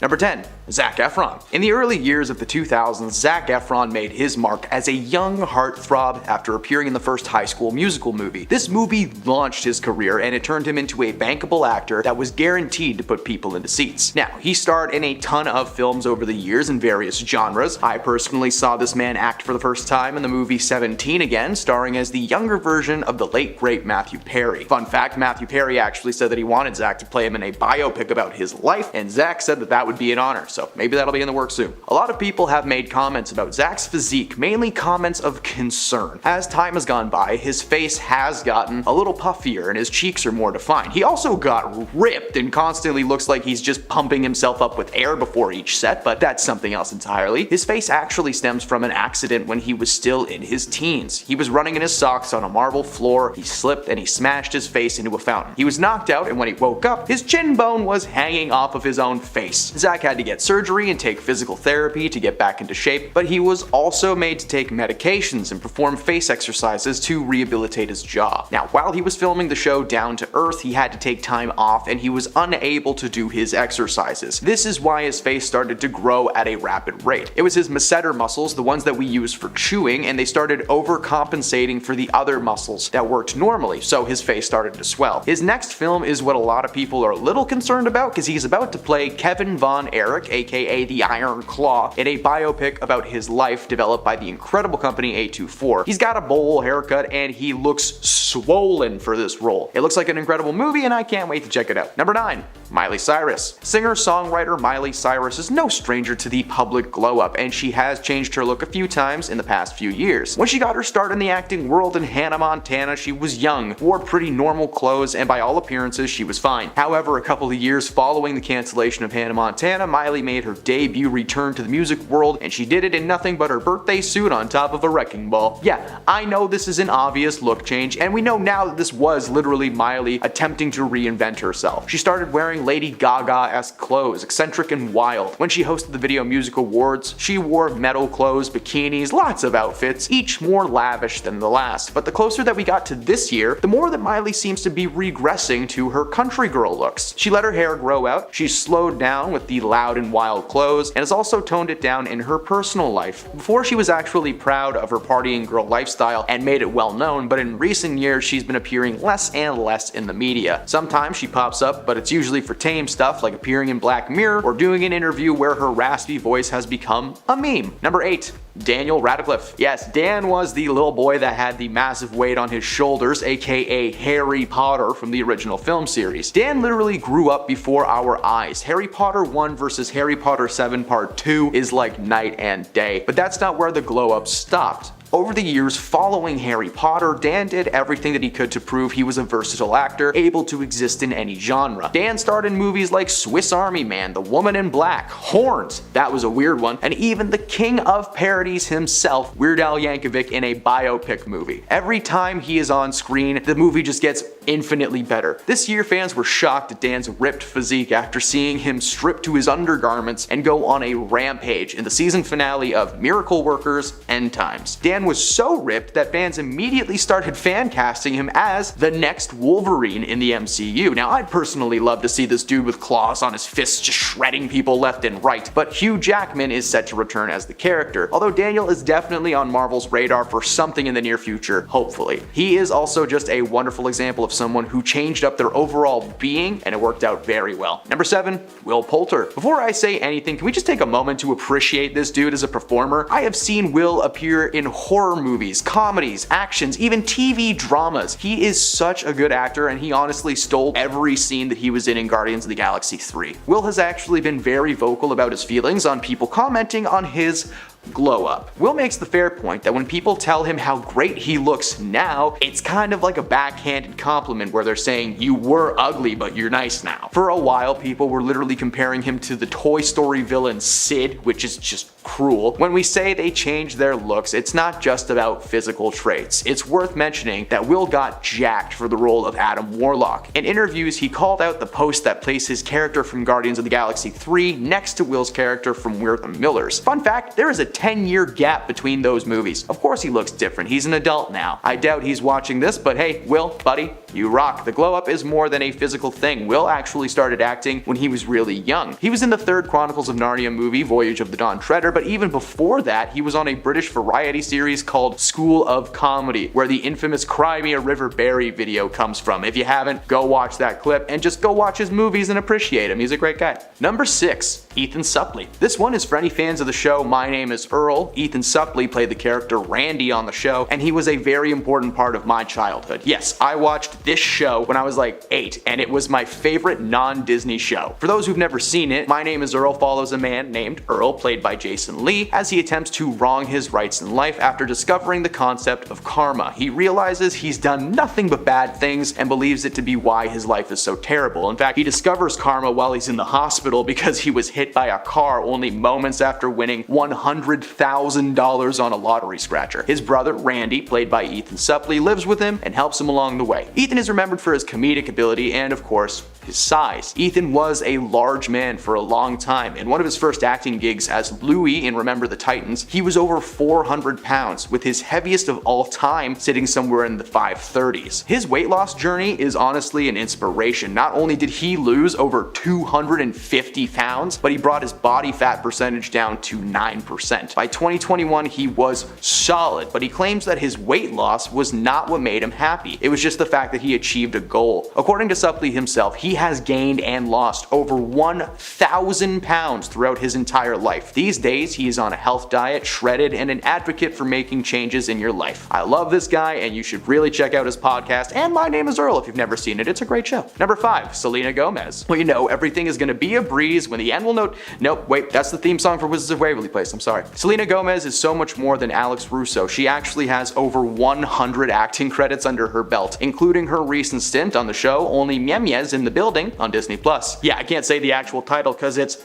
Number 10. Zac Efron. In the early years of the 2000s, Zac Efron made his mark as a young heartthrob after appearing in the first High School Musical movie. This movie launched his career and it turned him into a bankable actor that was guaranteed to put people into seats. Now, he starred in a ton of films over the years in various genres. I personally saw this man act for the first time in the movie 17 Again, starring as the younger version of the late great Matthew Perry. Fun fact, Matthew Perry actually said that he wanted Zac to play him in a biopic about his life, and Zac said that that would be an honor, so maybe that'll be in the works soon. A lot of people have made comments about Zac's physique, mainly comments of concern. As time has gone by, his face has gotten a little puffier and his cheeks are more defined. He also got ripped and constantly looks like he's just pumping himself up with air before each set, but that's something else entirely. His face actually stems from an accident when he was still in his teens. He was running in his socks on a marble floor, he slipped and he smashed his face into a fountain. He was knocked out, and when he woke up, his chin bone was hanging off of his own face. Zac had to get surgery and take physical therapy to get back into shape, but he was also made to take medications and perform face exercises to rehabilitate his jaw. Now, while he was filming the show Down to Earth, he had to take time off and he was unable to do his exercises. This is why his face started to grow at a rapid rate. It was his masseter muscles, the ones that we use for chewing, and they started overcompensating for the other muscles that worked normally, so his face started to swell. His next film is what a lot of people are a little concerned about because he's about to play Kevin Von Erich, aka the Iron Claw, in a biopic about his life developed by the incredible company A24. He's got a bowl haircut and he looks swollen for this role. It looks like an incredible movie and I can't wait to check it out. Number 9. Miley Cyrus. Singer-songwriter Miley Cyrus is no stranger to the public glow-up, and she has changed her look a few times in the past few years. When she got her start in the acting world in Hannah Montana, she was young, wore pretty normal clothes, and by all appearances she was fine. However, a couple of years following the cancellation of Hannah Montana, Miley made her debut return to the music world, and she did it in nothing but her birthday suit on top of a wrecking ball. Yeah, I know this is an obvious look change, and we know now that this was literally Miley attempting to reinvent herself. She started wearing Lady Gaga-esque clothes, eccentric and wild. When she hosted the Video Music Awards, she wore metal clothes, bikinis, lots of outfits, each more lavish than the last. But the closer that we got to this year, the more that Miley seems to be regressing to her country girl looks. She let her hair grow out, she slowed down with the loud and wild clothes, and has also toned it down in her personal life. Before, she was actually proud of her partying girl lifestyle and made it well known, but in recent years she's been appearing less and less in the media. Sometimes she pops up, but it's usually for tame stuff like appearing in Black Mirror or doing an interview where her raspy voice has become a meme. Number 8. Daniel Radcliffe. Yes, Dan was the little boy that had the massive weight on his shoulders, aka Harry Potter from the original film series. Dan literally grew up before our eyes. Harry Potter 1 versus Harry Potter 7 Part 2 is like night and day, but that's not where the glow up stopped. Over the years following Harry Potter, Dan did everything that he could to prove he was a versatile actor, able to exist in any genre. Dan starred in movies like Swiss Army Man, The Woman in Black, Horns, that was a weird one, and even the king of parodies himself, Weird Al Yankovic, in a biopic movie. Every time he is on screen, the movie just gets infinitely better. This year, fans were shocked at Dan's ripped physique after seeing him strip to his undergarments and go on a rampage in the season finale of Miracle Workers End Times. Dan was so ripped that fans immediately started fan casting him as the next Wolverine in the MCU. Now, I'd personally love to see this dude with claws on his fists just shredding people left and right, but Hugh Jackman is set to return as the character, although Daniel is definitely on Marvel's radar for something in the near future, hopefully. He is also just a wonderful example of someone who changed up their overall being, and it worked out very well. Number 7. Will Poulter. Before I say anything, can we just take a moment to appreciate this dude as a performer? I have seen Will appear in horror movies, comedies, actions, even TV dramas. He is such a good actor, and he honestly stole every scene that he was in Guardians of the Galaxy 3. Will has actually been very vocal about his feelings on people commenting on his glow up. Will makes the fair point that when people tell him how great he looks now, it's kind of like a backhanded compliment where they're saying you were ugly but you're nice now. For a while, people were literally comparing him to the Toy Story villain Sid, which is just cruel. When we say they changed their looks, it's not just about physical traits. It's worth mentioning that Will got jacked for the role of Adam Warlock. In interviews, he called out the post that placed his character from Guardians of the Galaxy 3 next to Will's character from We're the Millers. Fun fact, there is a 10-year gap between those movies. Of course he looks different, he's an adult now. I doubt he's watching this, but hey, Will, buddy, you rock. The glow up is more than a physical thing. Will actually started acting when he was really young. He was in the third Chronicles of Narnia movie, Voyage of the Dawn Treader, but even before that, he was on a British variety series called School of Comedy, where the infamous Cry Me a River Berry video comes from. If you haven't, go watch that clip and just go watch his movies and appreciate him. He's a great guy. Number 6. Ethan Suplee. This one is for any fans of the show My Name is Earl. Ethan Suplee played the character Randy on the show, and he was a very important part of my childhood. Yes, I watched this show when I was like 8, and it was my favorite non-Disney show. For those who've never seen it, My Name is Earl follows a man named Earl, played by Jason Lee, as he attempts to wrong his rights in life after discovering the concept of karma. He realizes he's done nothing but bad things and believes it to be why his life is so terrible. In fact, he discovers karma while he's in the hospital because he was hit by a car only moments after winning $100,000 on a lottery scratcher. His brother, Randy, played by Ethan Suplee, lives with him and helps him along the way. Ethan is remembered for his comedic ability and, of course, his size. Ethan was a large man for a long time. In one of his first acting gigs as Louie in Remember the Titans, he was over 400 pounds, with his heaviest of all time sitting somewhere in the 530s. His weight loss journey is honestly an inspiration. Not only did he lose over 250 pounds, but he brought his body fat percentage down to 9%. By 2021, he was solid, but he claims that his weight loss was not what made him happy. It was just the fact that he achieved a goal. According to Suplee himself, he has gained and lost over 1,000 pounds throughout his entire life. These days, he is on a health diet, shredded, and an advocate for making changes in your life. I love this guy, and you should really check out his podcast, and My Name is Earl if you've never seen it. It's a great show. Number 5, Selena Gomez. Well, you know, everything is gonna be a breeze when the end will note. Nope, wait, that's the theme song for Wizards of Waverly Place, I'm sorry. Selena Gomez is so much more than Alex Russo. She actually has over 100 acting credits under her belt, including her recent stint on the show Only Myemes in the Building on Disney+. Yeah, I can't say the actual title because it's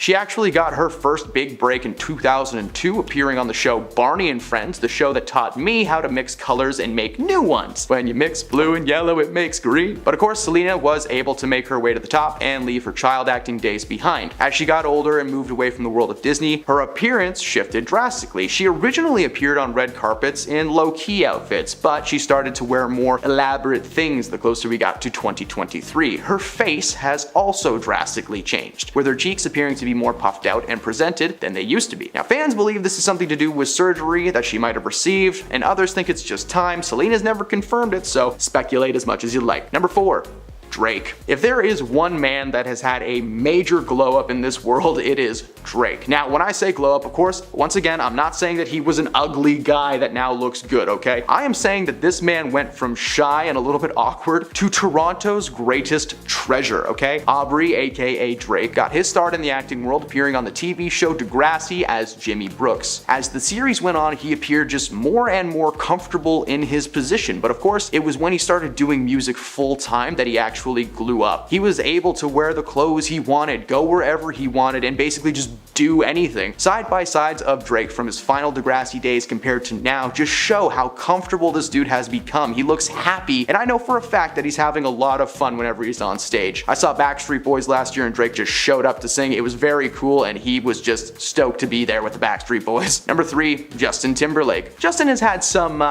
She actually got her first big break in 2002 appearing on the show Barney and Friends, the show that taught me how to mix colors and make new ones. When you mix blue and yellow, it makes green. But of course, Selena was able to make her way to the top and leave her child acting days behind. As she got older and moved away from the world of Disney, her appearance shifted drastically. She originally appeared on red carpets in low-key outfits, but she started to wear more elaborate things the closer we got to 2023. Her face has also drastically changed, with her cheeks appearing to be more puffed out and presented than they used to be. Now, fans believe this is something to do with surgery that she might have received, and others think it's just time. Selena's never confirmed it, so speculate as much as you like. Number 4. Drake. If there is one man that has had a major glow up in this world, it is Drake. Now, when I say glow up, of course, once again, I'm not saying that he was an ugly guy that now looks good, okay? I am saying that this man went from shy and a little bit awkward to Toronto's greatest treasure, okay? Aubrey, aka Drake, got his start in the acting world appearing on the TV show Degrassi as Jimmy Brooks. As the series went on, he appeared just more and more comfortable in his position, but of course, it was when he started doing music full time that he actually glue up. He was able to wear the clothes he wanted, go wherever he wanted, and basically just do anything. Side by sides of Drake from his final Degrassi days compared to now just show how comfortable this dude has become. He looks happy, and I know for a fact that he's having a lot of fun whenever he's on stage. I saw Backstreet Boys last year and Drake just showed up to sing. It was very cool, and he was just stoked to be there with the Backstreet Boys. Number 3, Justin Timberlake. Justin has had some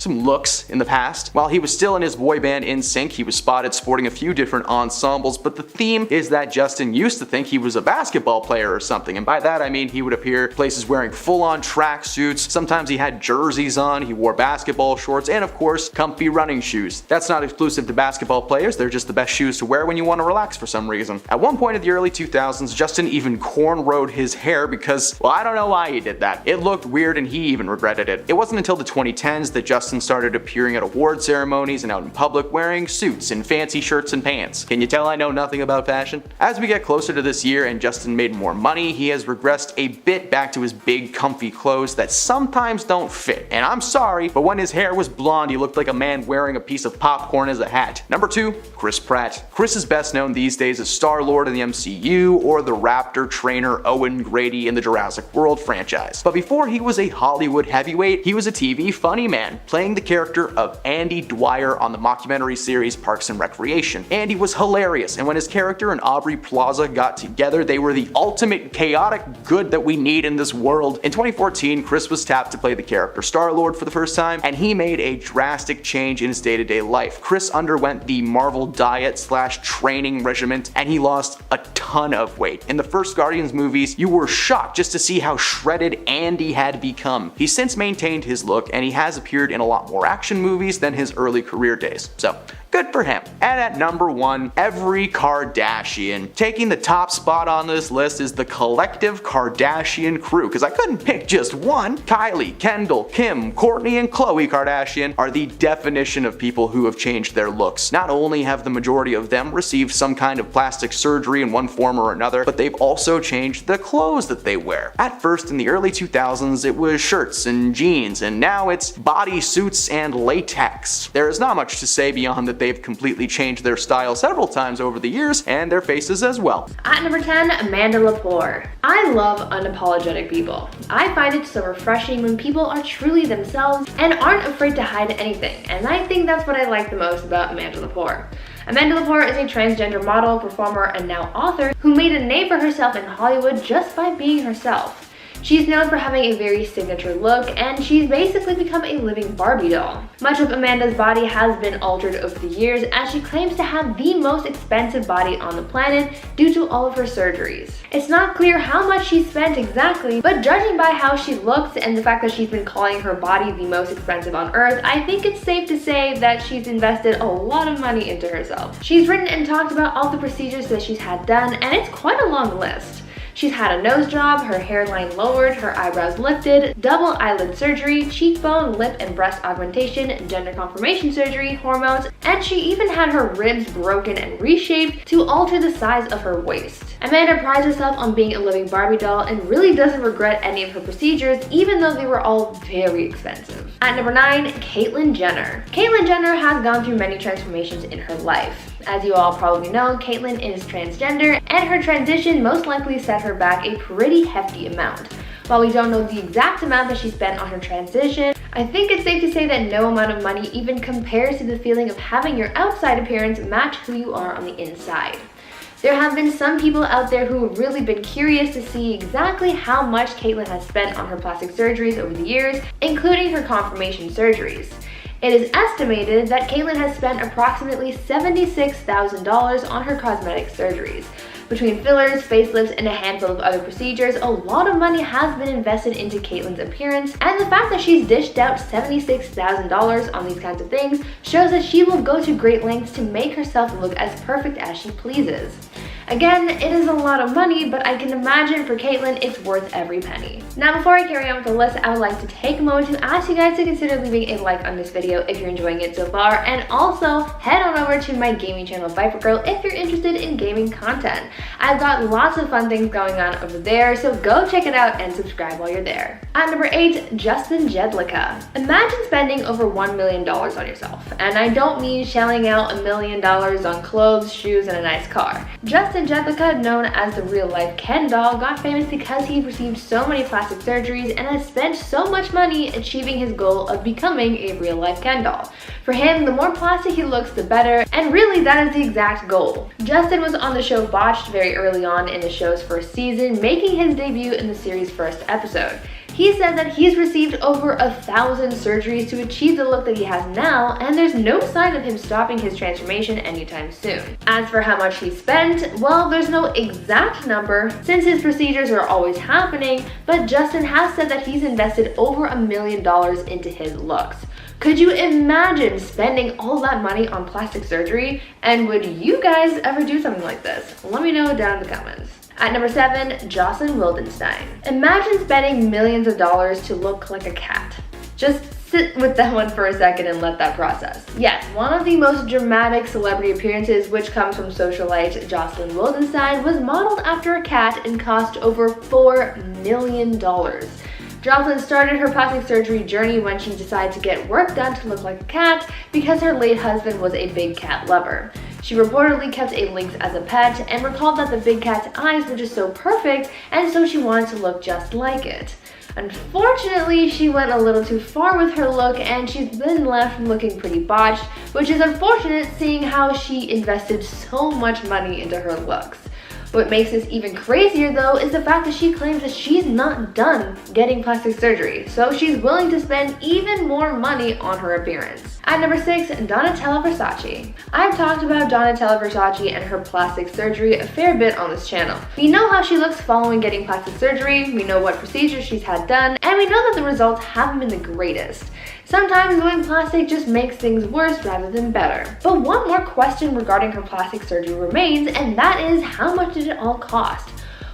looks in the past. While he was still in his boy band NSYNC, he was spotted sporting a few different ensembles, but the theme is that Justin used to think he was a basketball player or something, and by that I mean he would appear places wearing full-on tracksuits. Sometimes he had jerseys on, he wore basketball shorts, and of course, comfy running shoes. That's not exclusive to basketball players, they're just the best shoes to wear when you want to relax for some reason. At one point in the early 2000s, Justin even cornrowed his hair because, well, I don't know why he did that. It looked weird and he even regretted it. It wasn't until the 2010s that Justin Justin started appearing at award ceremonies and out in public wearing suits and fancy shirts and pants. Can you tell I know nothing about fashion? As we get closer to this year and Justin made more money, he has regressed a bit back to his big comfy clothes that sometimes don't fit. And I'm sorry, but when his hair was blonde, he looked like a man wearing a piece of popcorn as a hat. Number 2, Chris Pratt. Chris is best known these days as Star-Lord in the MCU or the Raptor trainer Owen Grady in the Jurassic World franchise. But before he was a Hollywood heavyweight, he was a TV funny man, playing the character of Andy Dwyer on the mockumentary series Parks and Recreation. Andy was hilarious, and when his character and Aubrey Plaza got together, they were the ultimate chaotic good that we need in this world. In 2014, Chris was tapped to play the character Star-Lord for the first time, and he made a drastic change in his day-to-day life. Chris underwent the Marvel diet/training regimen, and he lost a ton of weight. In the first Guardians movies, you were shocked just to see how shredded Andy had become. He's since maintained his look, and he has appeared in a lot more action movies than his early career days. So, good for him. And at number 1, every Kardashian. Taking the top spot on this list is the collective Kardashian crew, because I couldn't pick just one. Kylie, Kendall, Kim, Kourtney, and Khloe Kardashian are the definition of people who have changed their looks. Not only have the majority of them received some kind of plastic surgery in one form or another, but they've also changed the clothes that they wear. At first, in the early 2000s, it was shirts and jeans, and now it's bodysuits and latex. There is not much to say beyond that they've completely changed their style several times over the years, and their faces as well. At number 10, Amanda Lepore. I love unapologetic people. I find it so refreshing when people are truly themselves and aren't afraid to hide anything, and I think that's what I like the most about Amanda Lepore. Amanda Lepore is a transgender model, performer, and now author who made a name for herself in Hollywood just by being herself. She's known for having a very signature look, and she's basically become a living Barbie doll. Much of Amanda's body has been altered over the years, as she claims to have the most expensive body on the planet due to all of her surgeries. It's not clear how much she spent exactly, but judging by how she looks and the fact that she's been calling her body the most expensive on earth, I think it's safe to say that she's invested a lot of money into herself. She's written and talked about all the procedures that she's had done, and it's quite a long list. She's had a nose job, her hairline lowered, her eyebrows lifted, double eyelid surgery, cheekbone, lip and breast augmentation, gender confirmation surgery, hormones, and she even had her ribs broken and reshaped to alter the size of her waist. Amanda prides herself on being a living Barbie doll and really doesn't regret any of her procedures, even though they were all very expensive. At number 9, Caitlyn Jenner. Caitlyn Jenner has gone through many transformations in her life. As you all probably know, Caitlyn is transgender, and her transition most likely set her back a pretty hefty amount. While we don't know the exact amount that she spent on her transition, I think it's safe to say that no amount of money even compares to the feeling of having your outside appearance match who you are on the inside. There have been some people out there who have really been curious to see exactly how much Caitlyn has spent on her plastic surgeries over the years, including her confirmation surgeries. It is estimated that Caitlyn has spent approximately $76,000 on her cosmetic surgeries. Between fillers, facelifts, and a handful of other procedures, a lot of money has been invested into Caitlyn's appearance, and the fact that she's dished out $76,000 on these kinds of things shows that she will go to great lengths to make herself look as perfect as she pleases. Again, it is a lot of money, but I can imagine for Caitlyn, it's worth every penny. Now, before I carry on with the list, I would like to take a moment to ask you guys to consider leaving a like on this video if you're enjoying it so far, and also head on over to my gaming channel, Viper Girl, if you're interested in gaming content. I've got lots of fun things going on over there, so go check it out and subscribe while you're there. At number 8, Justin Jedlicka. Imagine spending over $1 million on yourself, and I don't mean shelling out $1 million on clothes, shoes, and a nice car. Justin Jedlicka, known as the real-life Ken doll, got famous because he received so many plastic surgeries and has spent so much money achieving his goal of becoming a real-life Ken doll. For him, the more plastic he looks, the better, and really that is the exact goal. Justin was on the show Botched very early on in the show's first season, making his debut in the series' first episode. He said that he's received over 1,000 surgeries to achieve the look that he has now, and there's no sign of him stopping his transformation anytime soon. As for how much he spent, well, there's no exact number since his procedures are always happening, but Justin has said that he's invested over $1 million into his looks. Could you imagine spending all that money on plastic surgery? And would you guys ever do something like this? Let me know down in the comments. At number 7, Jocelyn Wildenstein. Imagine spending millions of dollars to look like a cat. Just Sit with that one for a second and let that process. Yes, one of the most dramatic celebrity appearances, which comes from socialite Jocelyn Wildenstein, was modeled after a cat and cost over $4 million. Jocelyn started her plastic surgery journey when she decided to get work done to look like a cat because her late husband was a big cat lover. She reportedly kept a lynx as a pet and recalled that the big cat's eyes were just so perfect, and so she wanted to look just like it. Unfortunately, she went a little too far with her look and she's been left looking pretty botched, which is unfortunate seeing how she invested so much money into her looks. What makes this even crazier though is the fact that she claims that she's not done getting plastic surgery, so she's willing to spend even more money on her appearance. At number 6, Donatella Versace. I've talked about Donatella Versace and her plastic surgery a fair bit on this channel. We know how she looks following getting plastic surgery, we know what procedures she's had done, and we know that the results haven't been the greatest. Sometimes going plastic just makes things worse rather than better. But one more question regarding her plastic surgery remains, and that is, how much did it all cost?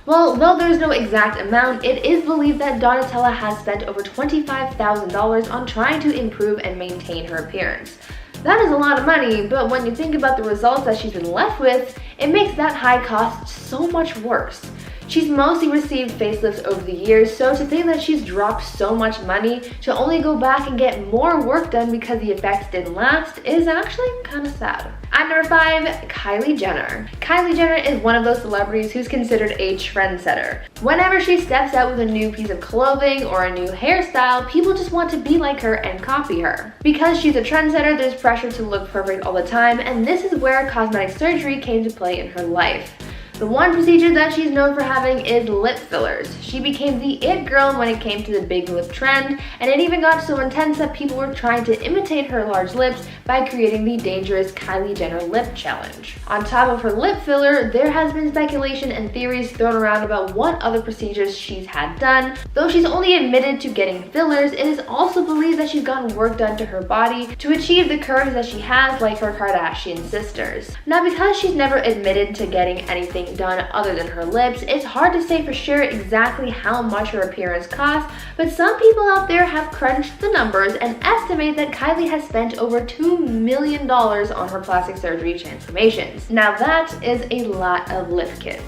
Well, though there's no exact amount, it is believed that Donatella has spent over $25,000 on trying to improve and maintain her appearance. That is a lot of money, but when you think about the results that she's been left with, it makes that high cost so much worse. She's mostly received facelifts over the years, so to think that she's dropped so much money to only go back and get more work done because the effects didn't last is actually kind of sad. At number 5, Kylie Jenner. Kylie Jenner is one of those celebrities who's considered a trendsetter. Whenever she steps out with a new piece of clothing or a new hairstyle, people just want to be like her and copy her. Because she's a trendsetter, there's pressure to look perfect all the time, and this is where cosmetic surgery came to play in her life. The one procedure that she's known for having is lip fillers. She became the it girl when it came to the big lip trend, and it even got so intense that people were trying to imitate her large lips by creating the dangerous Kylie Jenner lip challenge. On top of her lip filler, there has been speculation and theories thrown around about what other procedures she's had done. Though she's only admitted to getting fillers, it is also believed that she's gotten work done to her body to achieve the curves that she has, like her Kardashian sisters. Now, because she's never admitted to getting anything done other than her lips, it's hard to say for sure exactly how much her appearance costs, but some people out there have crunched the numbers and estimate that Kylie has spent over $2 million on her plastic surgery transformations. Now that is a lot of lip kits.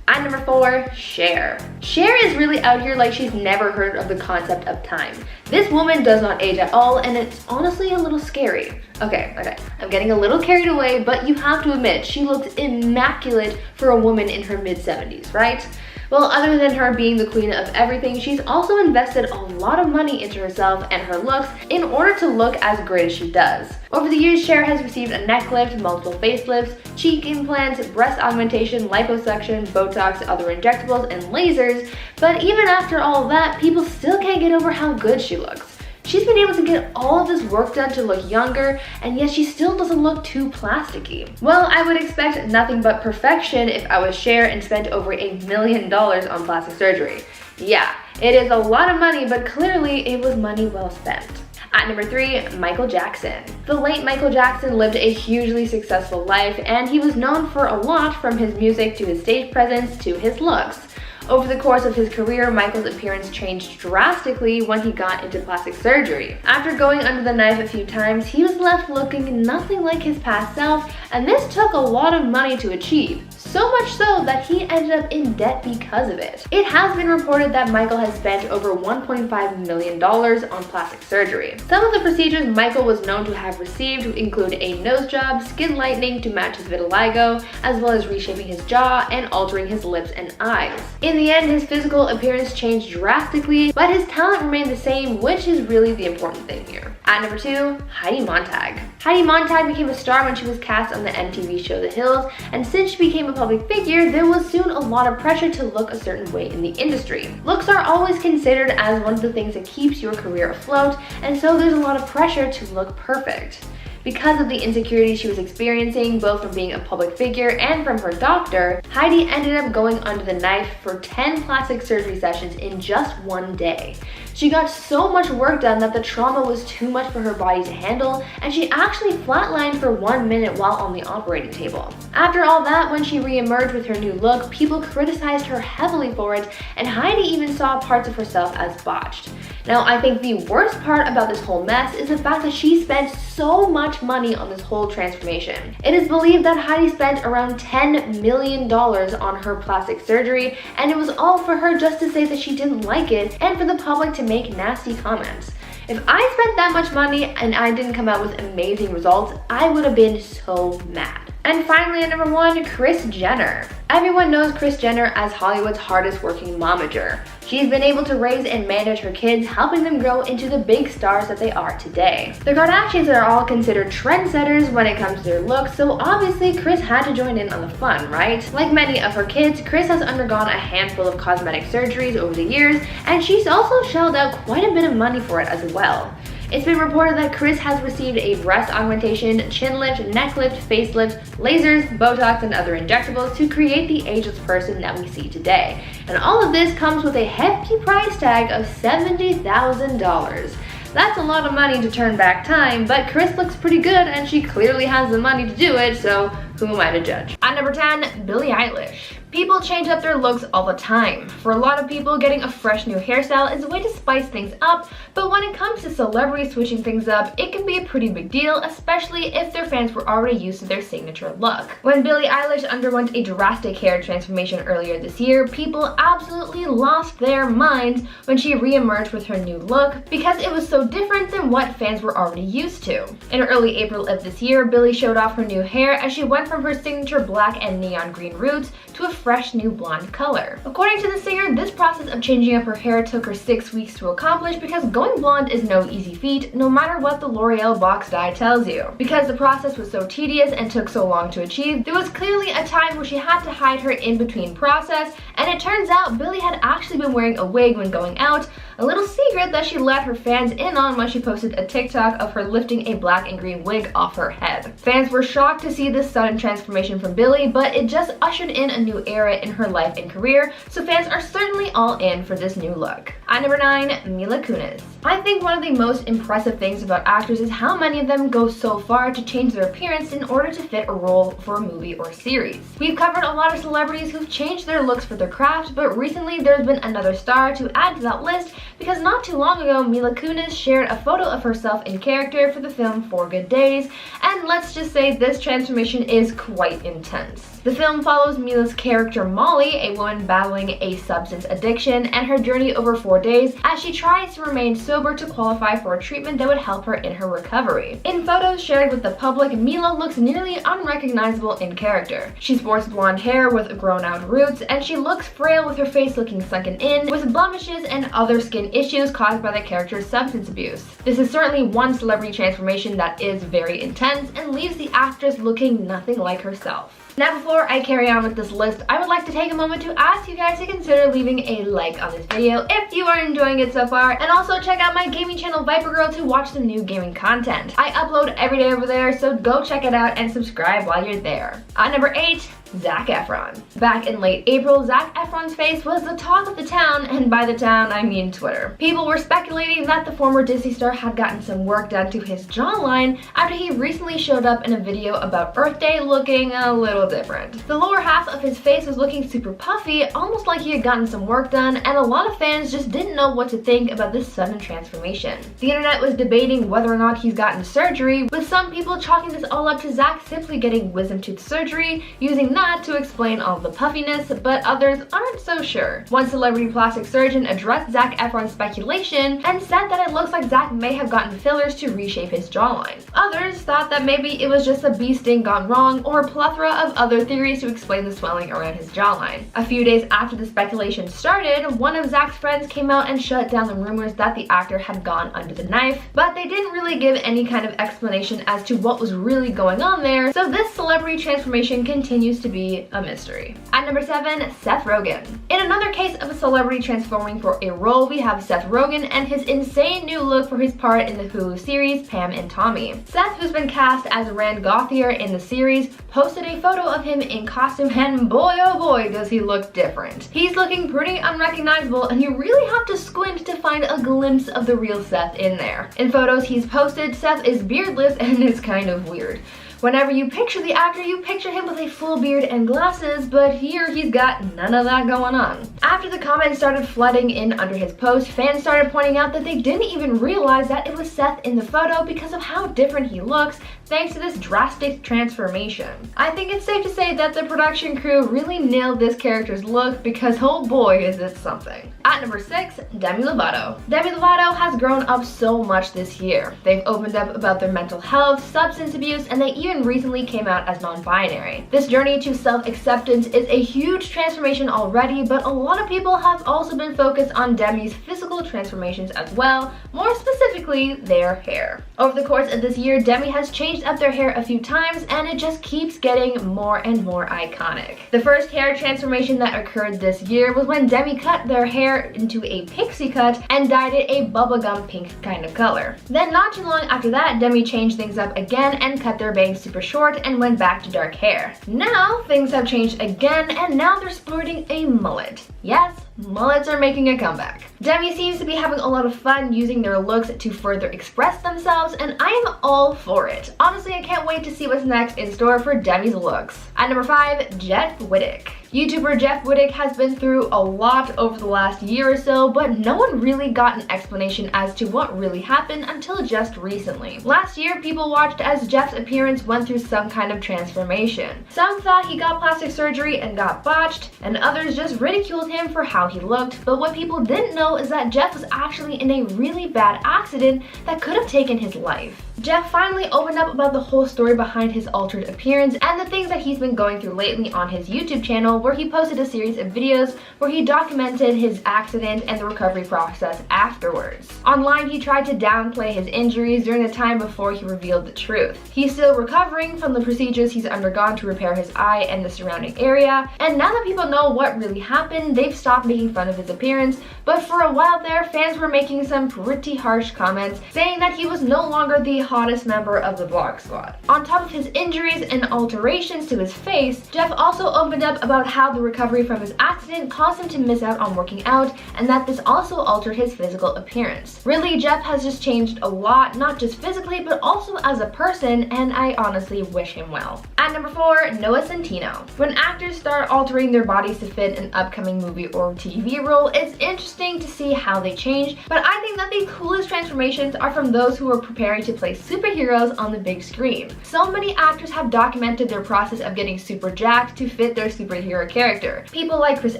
At number 4, Cher. Cher is really out here like she's never heard of the concept of time. This woman does not age at all, and it's honestly a little scary. Okay, I'm getting a little carried away, but you have to admit, she looks immaculate for a woman in her mid-70s, right? Well, other than her being the queen of everything, she's also invested a lot of money into herself and her looks in order to look as great as she does. Over the years, Cher has received a neck lift, multiple facelifts, cheek implants, breast augmentation, liposuction, Botox, other injectables, and lasers, but even after all that, people still can't get over how good she looks. She's been able to get all of this work done to look younger, and yet she still doesn't look too plasticky. Well, I would expect nothing but perfection if I was Cher and spent over $1 million on plastic surgery. Yeah, it is a lot of money, but clearly it was money well spent. At number 3, Michael Jackson. The late Michael Jackson lived a hugely successful life, and he was known for a lot, from his music to his stage presence to his looks. Over the course of his career, Michael's appearance changed drastically when he got into plastic surgery. After going under the knife a few times, he was left looking nothing like his past self, and this took a lot of money to achieve. So much so that he ended up in debt because of it. It has been reported that Michael has spent over $1.5 million on plastic surgery. Some of the procedures Michael was known to have received include a nose job, skin lightening to match his vitiligo, as well as reshaping his jaw and altering his lips and eyes. In the end, his physical appearance changed drastically, but his talent remained the same, which is really the important thing here. At number 2, Heidi Montag. Heidi Montag became a star when she was cast on the MTV show The Hills, and since she became a public figure, there was soon a lot of pressure to look a certain way in the industry. Looks are always considered as one of the things that keeps your career afloat, and so there's a lot of pressure to look perfect. Because of the insecurity she was experiencing, both from being a public figure and from her doctor, Heidi ended up going under the knife for 10 plastic surgery sessions in just one day. She got so much work done that the trauma was too much for her body to handle, and she actually flatlined for 1 minute while on the operating table. After all that, when she re-emerged with her new look, people criticized her heavily for it, and Heidi even saw parts of herself as botched. Now, I think the worst part about this whole mess is the fact that she spent so much money on this whole transformation. It is believed that Heidi spent around $10 million on her plastic surgery, and it was all for her just to say that she didn't like it and for the public to make nasty comments. If I spent that much money and I didn't come out with amazing results, I would have been so mad. And finally, at number 1, Kris Jenner. Everyone knows Kris Jenner as Hollywood's hardest working momager. She's been able to raise and manage her kids, helping them grow into the big stars that they are today. The Kardashians are all considered trendsetters when it comes to their looks, so obviously Kris had to join in on the fun, right? Like many of her kids, Kris has undergone a handful of cosmetic surgeries over the years, and she's also shelled out quite a bit of money for it as well. It's been reported that Kris has received a breast augmentation, chin lift, neck lift, facelift, lasers, Botox, and other injectables to create the ageless person that we see today. And all of this comes with a hefty price tag of $70,000. That's a lot of money to turn back time, but Kris looks pretty good and she clearly has the money to do it, so who am I to judge? At number 10, Billie Eilish. People change up their looks all the time. For a lot of people, getting a fresh new hairstyle is a way to spice things up, but when it comes to celebrities switching things up, it can be a pretty big deal, especially if their fans were already used to their signature look. When Billie Eilish underwent a drastic hair transformation earlier this year, people absolutely lost their minds when she re-emerged with her new look because it was so different than what fans were already used to. In early April of this year, Billie showed off her new hair as she went from her signature black and neon green roots to a fresh new blonde color. According to the singer, this process of changing up her hair took her 6 weeks to accomplish because going blonde is no easy feat, no matter what the L'Oreal box dye tells you. Because the process was so tedious and took so long to achieve, there was clearly a time where she had to hide her in-between process, and it turns out Billie had actually been wearing a wig when going out, a little secret that she let her fans in on when she posted a TikTok of her lifting a black and green wig off her head. Fans were shocked to see this sudden transformation from Billie, but it just ushered in a new era in her life and career, so fans are certainly all in for this new look. At number 9, Mila Kunis. I think one of the most impressive things about actors is how many of them go so far to change their appearance in order to fit a role for a movie or series. We've covered a lot of celebrities who've changed their looks for their craft, but recently there's been another star to add to that list because not too long ago, Mila Kunis shared a photo of herself in character for the film 4 Good Days, and let's just say this transformation is quite intense. The film follows Mila's character Molly, a woman battling a substance addiction, and her journey over 4 days as she tries to remain sober to qualify for a treatment that would help her in her recovery. In photos shared with the public, Mila looks nearly unrecognizable in character. She sports blonde hair with grown-out roots, and she looks frail with her face looking sunken in, with blemishes and other skin issues caused by the character's substance abuse. This is certainly one celebrity transformation that is very intense and leaves the actress looking nothing like herself. Now, before I carry on with this list, I would like to take a moment to ask you guys to consider leaving a like on this video if you are enjoying it so far, and also check out my gaming channel Viper Girl to watch some new gaming content. I upload every day over there, so go check it out and subscribe while you're there. At number 8, Zac Efron. Back in late April, Zac Efron's face was the talk of the town, and by the town, I mean Twitter. People were speculating that the former Disney star had gotten some work done to his jawline after he recently showed up in a video about Earth Day looking a little different. The lower half of his face was looking super puffy, almost like he had gotten some work done, and a lot of fans just didn't know what to think about this sudden transformation. The internet was debating whether or not he's gotten surgery, with some people chalking this all up to Zac simply getting wisdom tooth surgery, using that to explain all the puffiness, but others aren't so sure. One celebrity plastic surgeon addressed Zac Efron's speculation and said that it looks like Zac may have gotten fillers to reshape his jawline. Others thought that maybe it was just a bee sting gone wrong, or a plethora of other theories to explain the swelling around his jawline. A few days after the speculation started, one of Zac's friends came out and shut down the rumors that the actor had gone under the knife, but they didn't really give any kind of explanation as to what was really going on there, so this celebrity transformation continues to be a mystery. At number 7, Seth Rogen. In another case of a celebrity transforming for a role, we have Seth Rogen and his insane new look for his part in the Hulu series Pam and Tommy. Seth, who's been cast as Rand Gauthier in the series, posted a photo of him in costume, and boy oh boy does he look different. He's looking pretty unrecognizable, and you really have to squint to find a glimpse of the real Seth in there. In photos he's posted, Seth is beardless and it's kind of weird. Whenever you picture the actor, you picture him with a full beard and glasses, but here he's got none of that going on. After the comments started flooding in under his post, fans started pointing out that they didn't even realize that it was Seth in the photo because of how different he looks thanks to this drastic transformation. I think it's safe to say that the production crew really nailed this character's look because oh boy is it something. At number 6, Demi Lovato. Demi Lovato has grown up so much this year. They've opened up about their mental health, substance abuse, and they even recently came out as non-binary. This journey to self-acceptance is a huge transformation already, but a lot of people have also been focused on Demi's physical transformations as well, more specifically their hair. Over the course of this year, Demi has changed up their hair a few times and it just keeps getting more and more iconic. The first hair transformation that occurred this year was when Demi cut their hair into a pixie cut and dyed it a bubblegum pink kind of color. Then not too long after that, Demi changed things up again and cut their bangs super short and went back to dark hair. Now things have changed again and now they're sporting a mullet. Yes, mullets are making a comeback. Demi seems to be having a lot of fun using their looks to further express themselves and I am all for it. Honestly, I can't wait to see what's next in store for Demi's looks. At number 5, Jeff Wittek. YouTuber Jeff Wittek has been through a lot over the last year or so, but no one really got an explanation as to what really happened until just recently. Last year, people watched as Jeff's appearance went through some kind of transformation. Some thought he got plastic surgery and got botched, and others just ridiculed him for how he looked, but what people didn't know is that Jeff was actually in a really bad accident that could have taken his life. Jeff finally opened up about the whole story behind his altered appearance and the things that he's been going through lately on his YouTube channel, where he posted a series of videos where he documented his accident and the recovery process afterwards. Online, he tried to downplay his injuries during the time before he revealed the truth. He's still recovering from the procedures he's undergone to repair his eye and the surrounding area, and now that people know what really happened, they've stopped making fun of his appearance, but for a while there, fans were making some pretty harsh comments, saying that he was no longer the hottest member of the Vlog Squad. On top of his injuries and alterations to his face, Jeff also opened up about how the recovery from his accident caused him to miss out on working out and that this also altered his physical appearance. Really, Jeff has just changed a lot, not just physically but also as a person, and I honestly wish him well. At number 4, Noah Centineo. When actors start altering their bodies to fit an upcoming movie or TV role, it's interesting to see how they change, but I think that the coolest transformations are from those who are preparing to play superheroes on the big screen. So many actors have documented their process of getting super jacked to fit their superhero character. People like Chris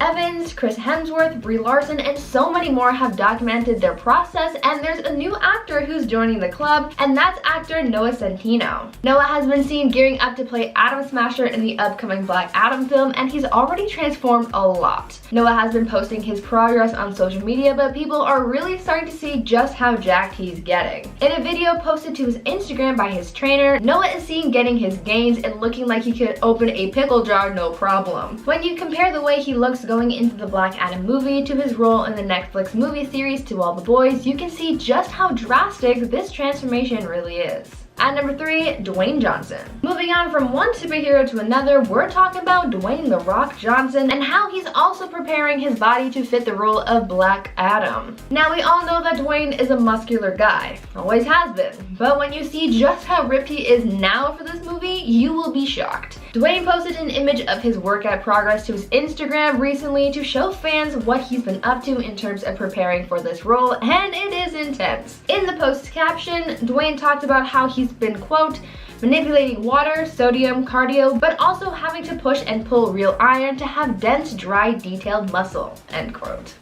Evans, Chris Hemsworth, Brie Larson, and so many more have documented their process, and there's a new actor who's joining the club, and that's actor Noah Centineo. Noah has been seen gearing up to play Atom Smasher in the upcoming Black Adam film, and he's already transformed a lot. Noah has been posting his progress on social media, but people are really starting to see just how jacked he's getting. In a video posted to his Instagram by his trainer, Noah is seen getting his gains and looking like he could open a pickle jar no problem. When you compare the way he looks going into the Black Adam movie to his role in the Netflix movie series To All the Boys, you can see just how drastic this transformation really is. At number 3, Dwayne Johnson. Moving on from one superhero to another, we're talking about Dwayne "The Rock" Johnson and how he's also preparing his body to fit the role of Black Adam. Now, we all know that Dwayne is a muscular guy, always has been, but when you see just how ripped he is now for this movie, you will be shocked. Dwayne posted an image of his workout progress to his Instagram recently to show fans what he's been up to in terms of preparing for this role, and it is intense. In the post caption, Dwayne talked about how he's been, quote, manipulating water, sodium, cardio, but also having to push and pull real iron to have dense, dry, detailed muscle, end quote.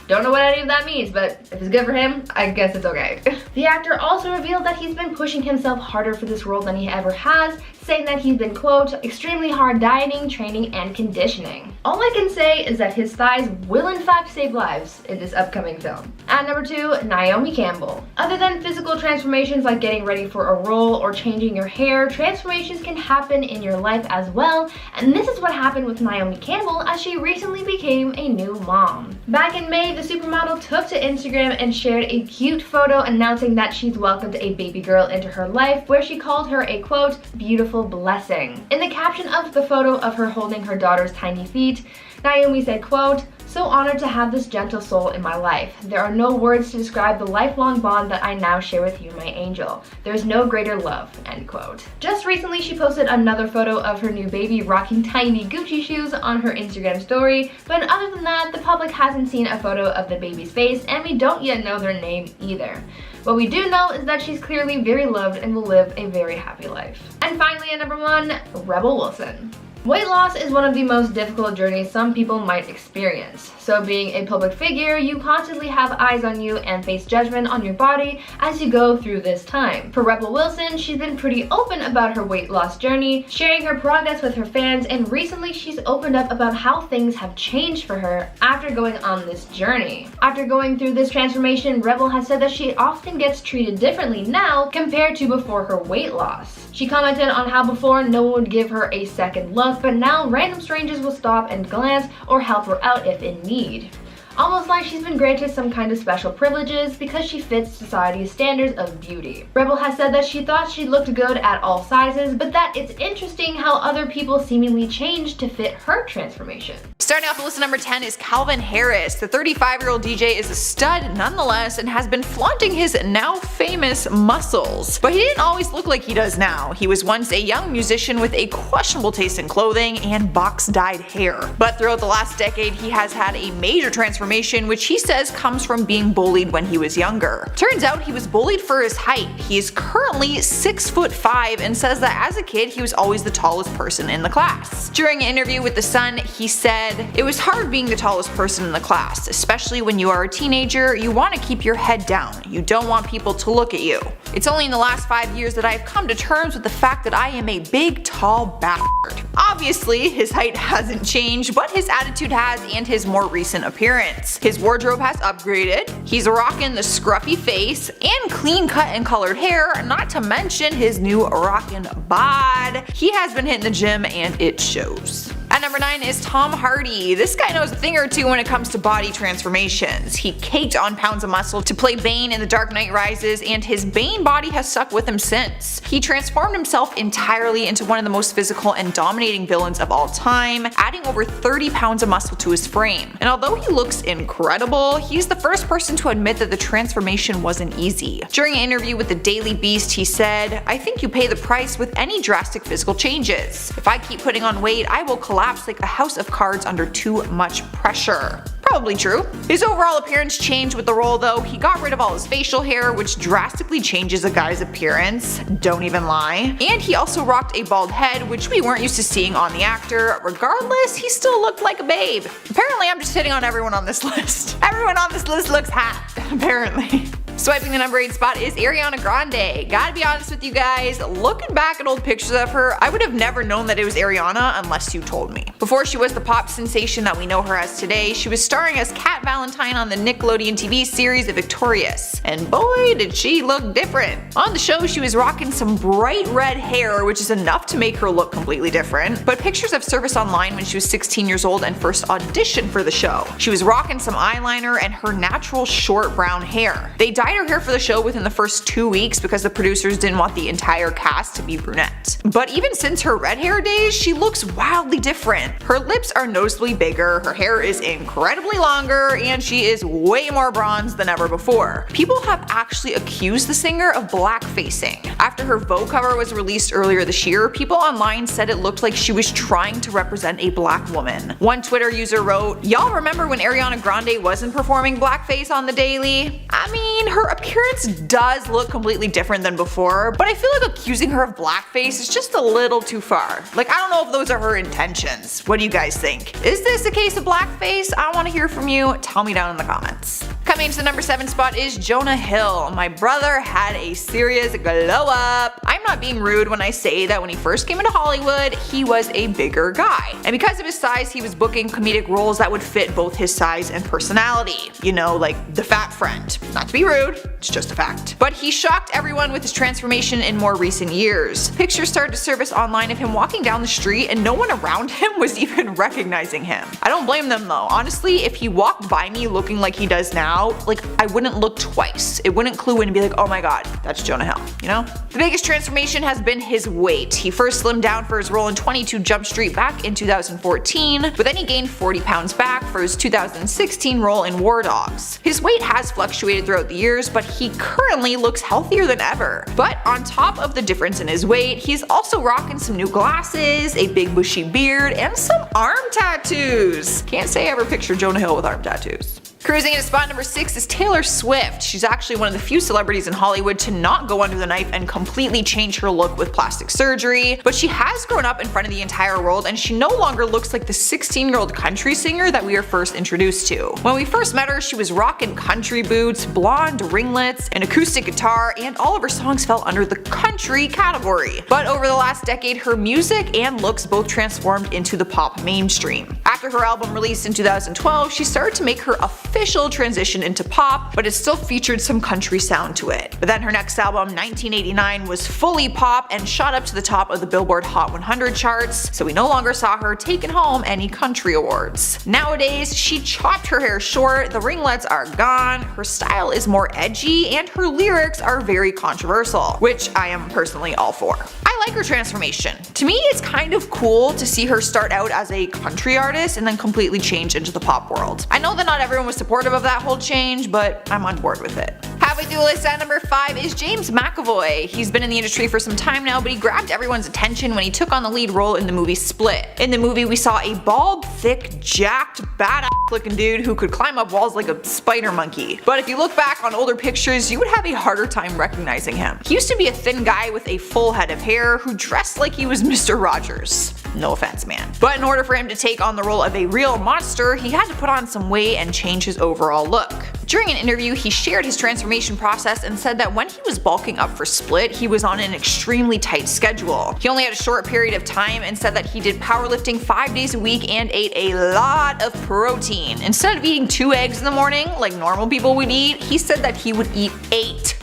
Don't know what any of that means, but if it's good for him, I guess it's okay. The actor also revealed that he's been pushing himself harder for this role than he ever has, saying that he's been, quote, extremely hard dieting, training, and conditioning. All I can say is that his thighs will in fact save lives in this upcoming film. At number 2, Naomi Campbell. Other than physical transformations like getting ready for a role or changing your hair, transformations can happen in your life as well, and this is what happened with Naomi Campbell as she recently became a new mom. Back in May, the supermodel took to Instagram and shared a cute photo announcing that she's welcomed a baby girl into her life, where she called her a, quote, beautiful blessing. In the caption of the photo of her holding her daughter's tiny feet, Naomi said, quote, So honored to have this gentle soul in my life. There are no words to describe the lifelong bond that I now share with you, my angel. There's no greater love, end quote. Just recently, she posted another photo of her new baby rocking tiny Gucci shoes on her Instagram story, but other than that, the public hasn't seen a photo of the baby's face, and we don't yet know their name either. What we do know is that she's clearly very loved and will live a very happy life. And finally, at number 1, Rebel Wilson. Weight loss is one of the most difficult journeys some people might experience. So being a public figure, you constantly have eyes on you and face judgment on your body as you go through this time. For Rebel Wilson, she's been pretty open about her weight loss journey, sharing her progress with her fans, and recently she's opened up about how things have changed for her after going on this journey. After going through this transformation, Rebel has said that she often gets treated differently now compared to before her weight loss. She commented on how before no one would give her a second look, but now random strangers will stop and glance or help her out if in need. Almost like she's been granted some kind of special privileges because she fits society's standards of beauty. Rebel has said that she thought she looked good at all sizes, but that it's interesting how other people seemingly changed to fit her transformation. Starting off the list at number 10 is Calvin Harris. The 35-year-old DJ is a stud nonetheless and has been flaunting his now famous muscles. But he didn't always look like he does now. He was once a young musician with a questionable taste in clothing and box-dyed hair. But throughout the last decade, he has had a major transformation, which he says comes from being bullied when he was younger. Turns out he was bullied for his height. He is currently 6'5" and says that as a kid he was always the tallest person in the class. During an interview with The Sun, he said, "It was hard being the tallest person in the class, especially when you are a teenager. You want to keep your head down. You don't want people to look at you. It's only in the last 5 years that I have come to terms with the fact that I am a big, tall bastard." Obviously, his height hasn't changed, but his attitude has, and his more recent appearance. His wardrobe has upgraded. He's rocking the scruffy face and clean cut and colored hair, not to mention his new rockin' bod. He has been hitting the gym and it shows. At number 9 is Tom Hardy. This guy knows a thing or two when it comes to body transformations. He caked on pounds of muscle to play Bane in The Dark Knight Rises, and his Bane body has stuck with him since. He transformed himself entirely into one of the most physical and dominating villains of all time, adding over 30 pounds of muscle to his frame. And although he looks incredible, he's the first person to admit that the transformation wasn't easy. During an interview with the Daily Beast, he said, "I think you pay the price with any drastic physical changes. If I keep putting on weight, I will collapse like a house of cards under too much pressure." Probably true. His overall appearance changed with the role though. He got rid of all his facial hair, which drastically changes a guy's appearance. Don't even lie. And he also rocked a bald head, which we weren't used to seeing on the actor. Regardless, he still looked like a babe. Apparently I'm just hitting on everyone on this list. Everyone on this list looks hot, apparently. Swiping the number 8 spot is Ariana Grande. Gotta be honest with you guys, looking back at old pictures of her, I would have never known that it was Ariana unless you told me. Before she was the pop sensation that we know her as today, she was starring as Kat Valentine on the Nickelodeon TV series The Victorious. And boy, did she look different. On the show, she was rocking some bright red hair, which is enough to make her look completely different. But pictures have surfaced online when she was 16 years old and first auditioned for the show. She was rocking some eyeliner and her natural short brown hair. They dyed her hair for the show within the first 2 weeks because the producers didn't want the entire cast to be brunette. But even since her red hair days, she looks wildly different. Her lips are noticeably bigger, her hair is incredibly longer, and she is way more bronzed than ever before. People have actually accused the singer of blackfacing. After her Vogue cover was released earlier this year, people online said it looked like she was trying to represent a black woman. One Twitter user wrote, "Y'all remember when Ariana Grande wasn't performing blackface on The Daily? I mean, her appearance does look completely different than before, but I feel like accusing her of blackface is just a little too far. Like, I don't know if those are her intentions. What do you guys think? Is this a case of blackface? I want to hear from you. Tell me down in the comments." Coming into the number 7 spot is Jonah Hill. My brother had a serious glow up. I'm not being rude when I say that when he first came into Hollywood, he was a bigger guy. And because of his size, he was booking comedic roles that would fit both his size and personality. You know, like the fat friend. Not to be rude, it's just a fact. But he shocked everyone with his transformation in more recent years. Pictures started to surface online of him walking down the street and no one around him was even recognizing him. I don't blame them though. Honestly, if he walked by me looking like he does now, like I wouldn't look twice. It wouldn't clue in and be like, oh my god, that's Jonah Hill, you know? The biggest transformation transformation has been his weight. He first slimmed down for his role in 22 Jump Street back in 2014, but then he gained 40 pounds back for his 2016 role in War Dogs. His weight has fluctuated throughout the years, but he currently looks healthier than ever. But on top of the difference in his weight, he's also rocking some new glasses, a big bushy beard, and some arm tattoos. Can't say I ever pictured Jonah Hill with arm tattoos. Cruising into spot number 6 is Taylor Swift. She's actually one of the few celebrities in Hollywood to not go under the knife and completely change her look with plastic surgery, but she has grown up in front of the entire world and she no longer looks like the 16-year-old country singer that we were first introduced to. When we first met her, she was rocking country boots, blonde ringlets, an acoustic guitar, and all of her songs fell under the country category. But over the last decade, her music and looks both transformed into the pop mainstream. After her album released in 2012, she started to make her official transition into pop, but it still featured some country sound to it. But then her next album, 1989, was fully pop and shot up to the top of the Billboard Hot 100 charts, so we no longer saw her taking home any country awards. Nowadays, she chopped her hair short, the ringlets are gone, her style is more edgy, and her lyrics are very controversial, which I am personally all for. I like her transformation. To me, it's kind of cool to see her start out as a country artist and then completely change into the pop world. I know that not everyone was supportive of that whole change, but I'm on board with it. Halfway through the list at number 5 is James McAvoy. He's been in the industry for some time now, but he grabbed everyone's attention when he took on the lead role in the movie Split. In the movie, we saw a bald, thick, jacked, badass looking dude who could climb up walls like a spider monkey. But if you look back on older pictures, you would have a harder time recognizing him. He used to be a thin guy with a full head of hair who dressed like he was Mr. Rogers. No offense, man. But in order for him to take on the role of a real monster, he had to put on some weight and change his overall look. During an interview, he shared his transformation process and said that when he was bulking up for Split, he was on an extremely tight schedule. He only had a short period of time and said that he did powerlifting 5 days a week and ate a lot of protein. Instead of eating 2 eggs in the morning like normal people would eat, he said that he would eat 8.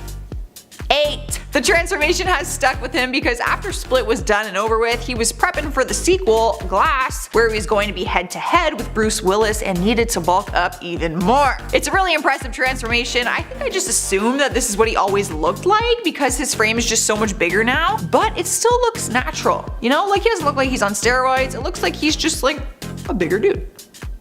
The transformation has stuck with him because after Split was done and over with, he was prepping for the sequel, Glass, where he was going to be head to head with Bruce Willis and needed to bulk up even more. It's a really impressive transformation. I think I just assumed that this is what he always looked like because his frame is just so much bigger now, but it still looks natural. You know, like he doesn't look like he's on steroids, it looks like he's just like a bigger dude.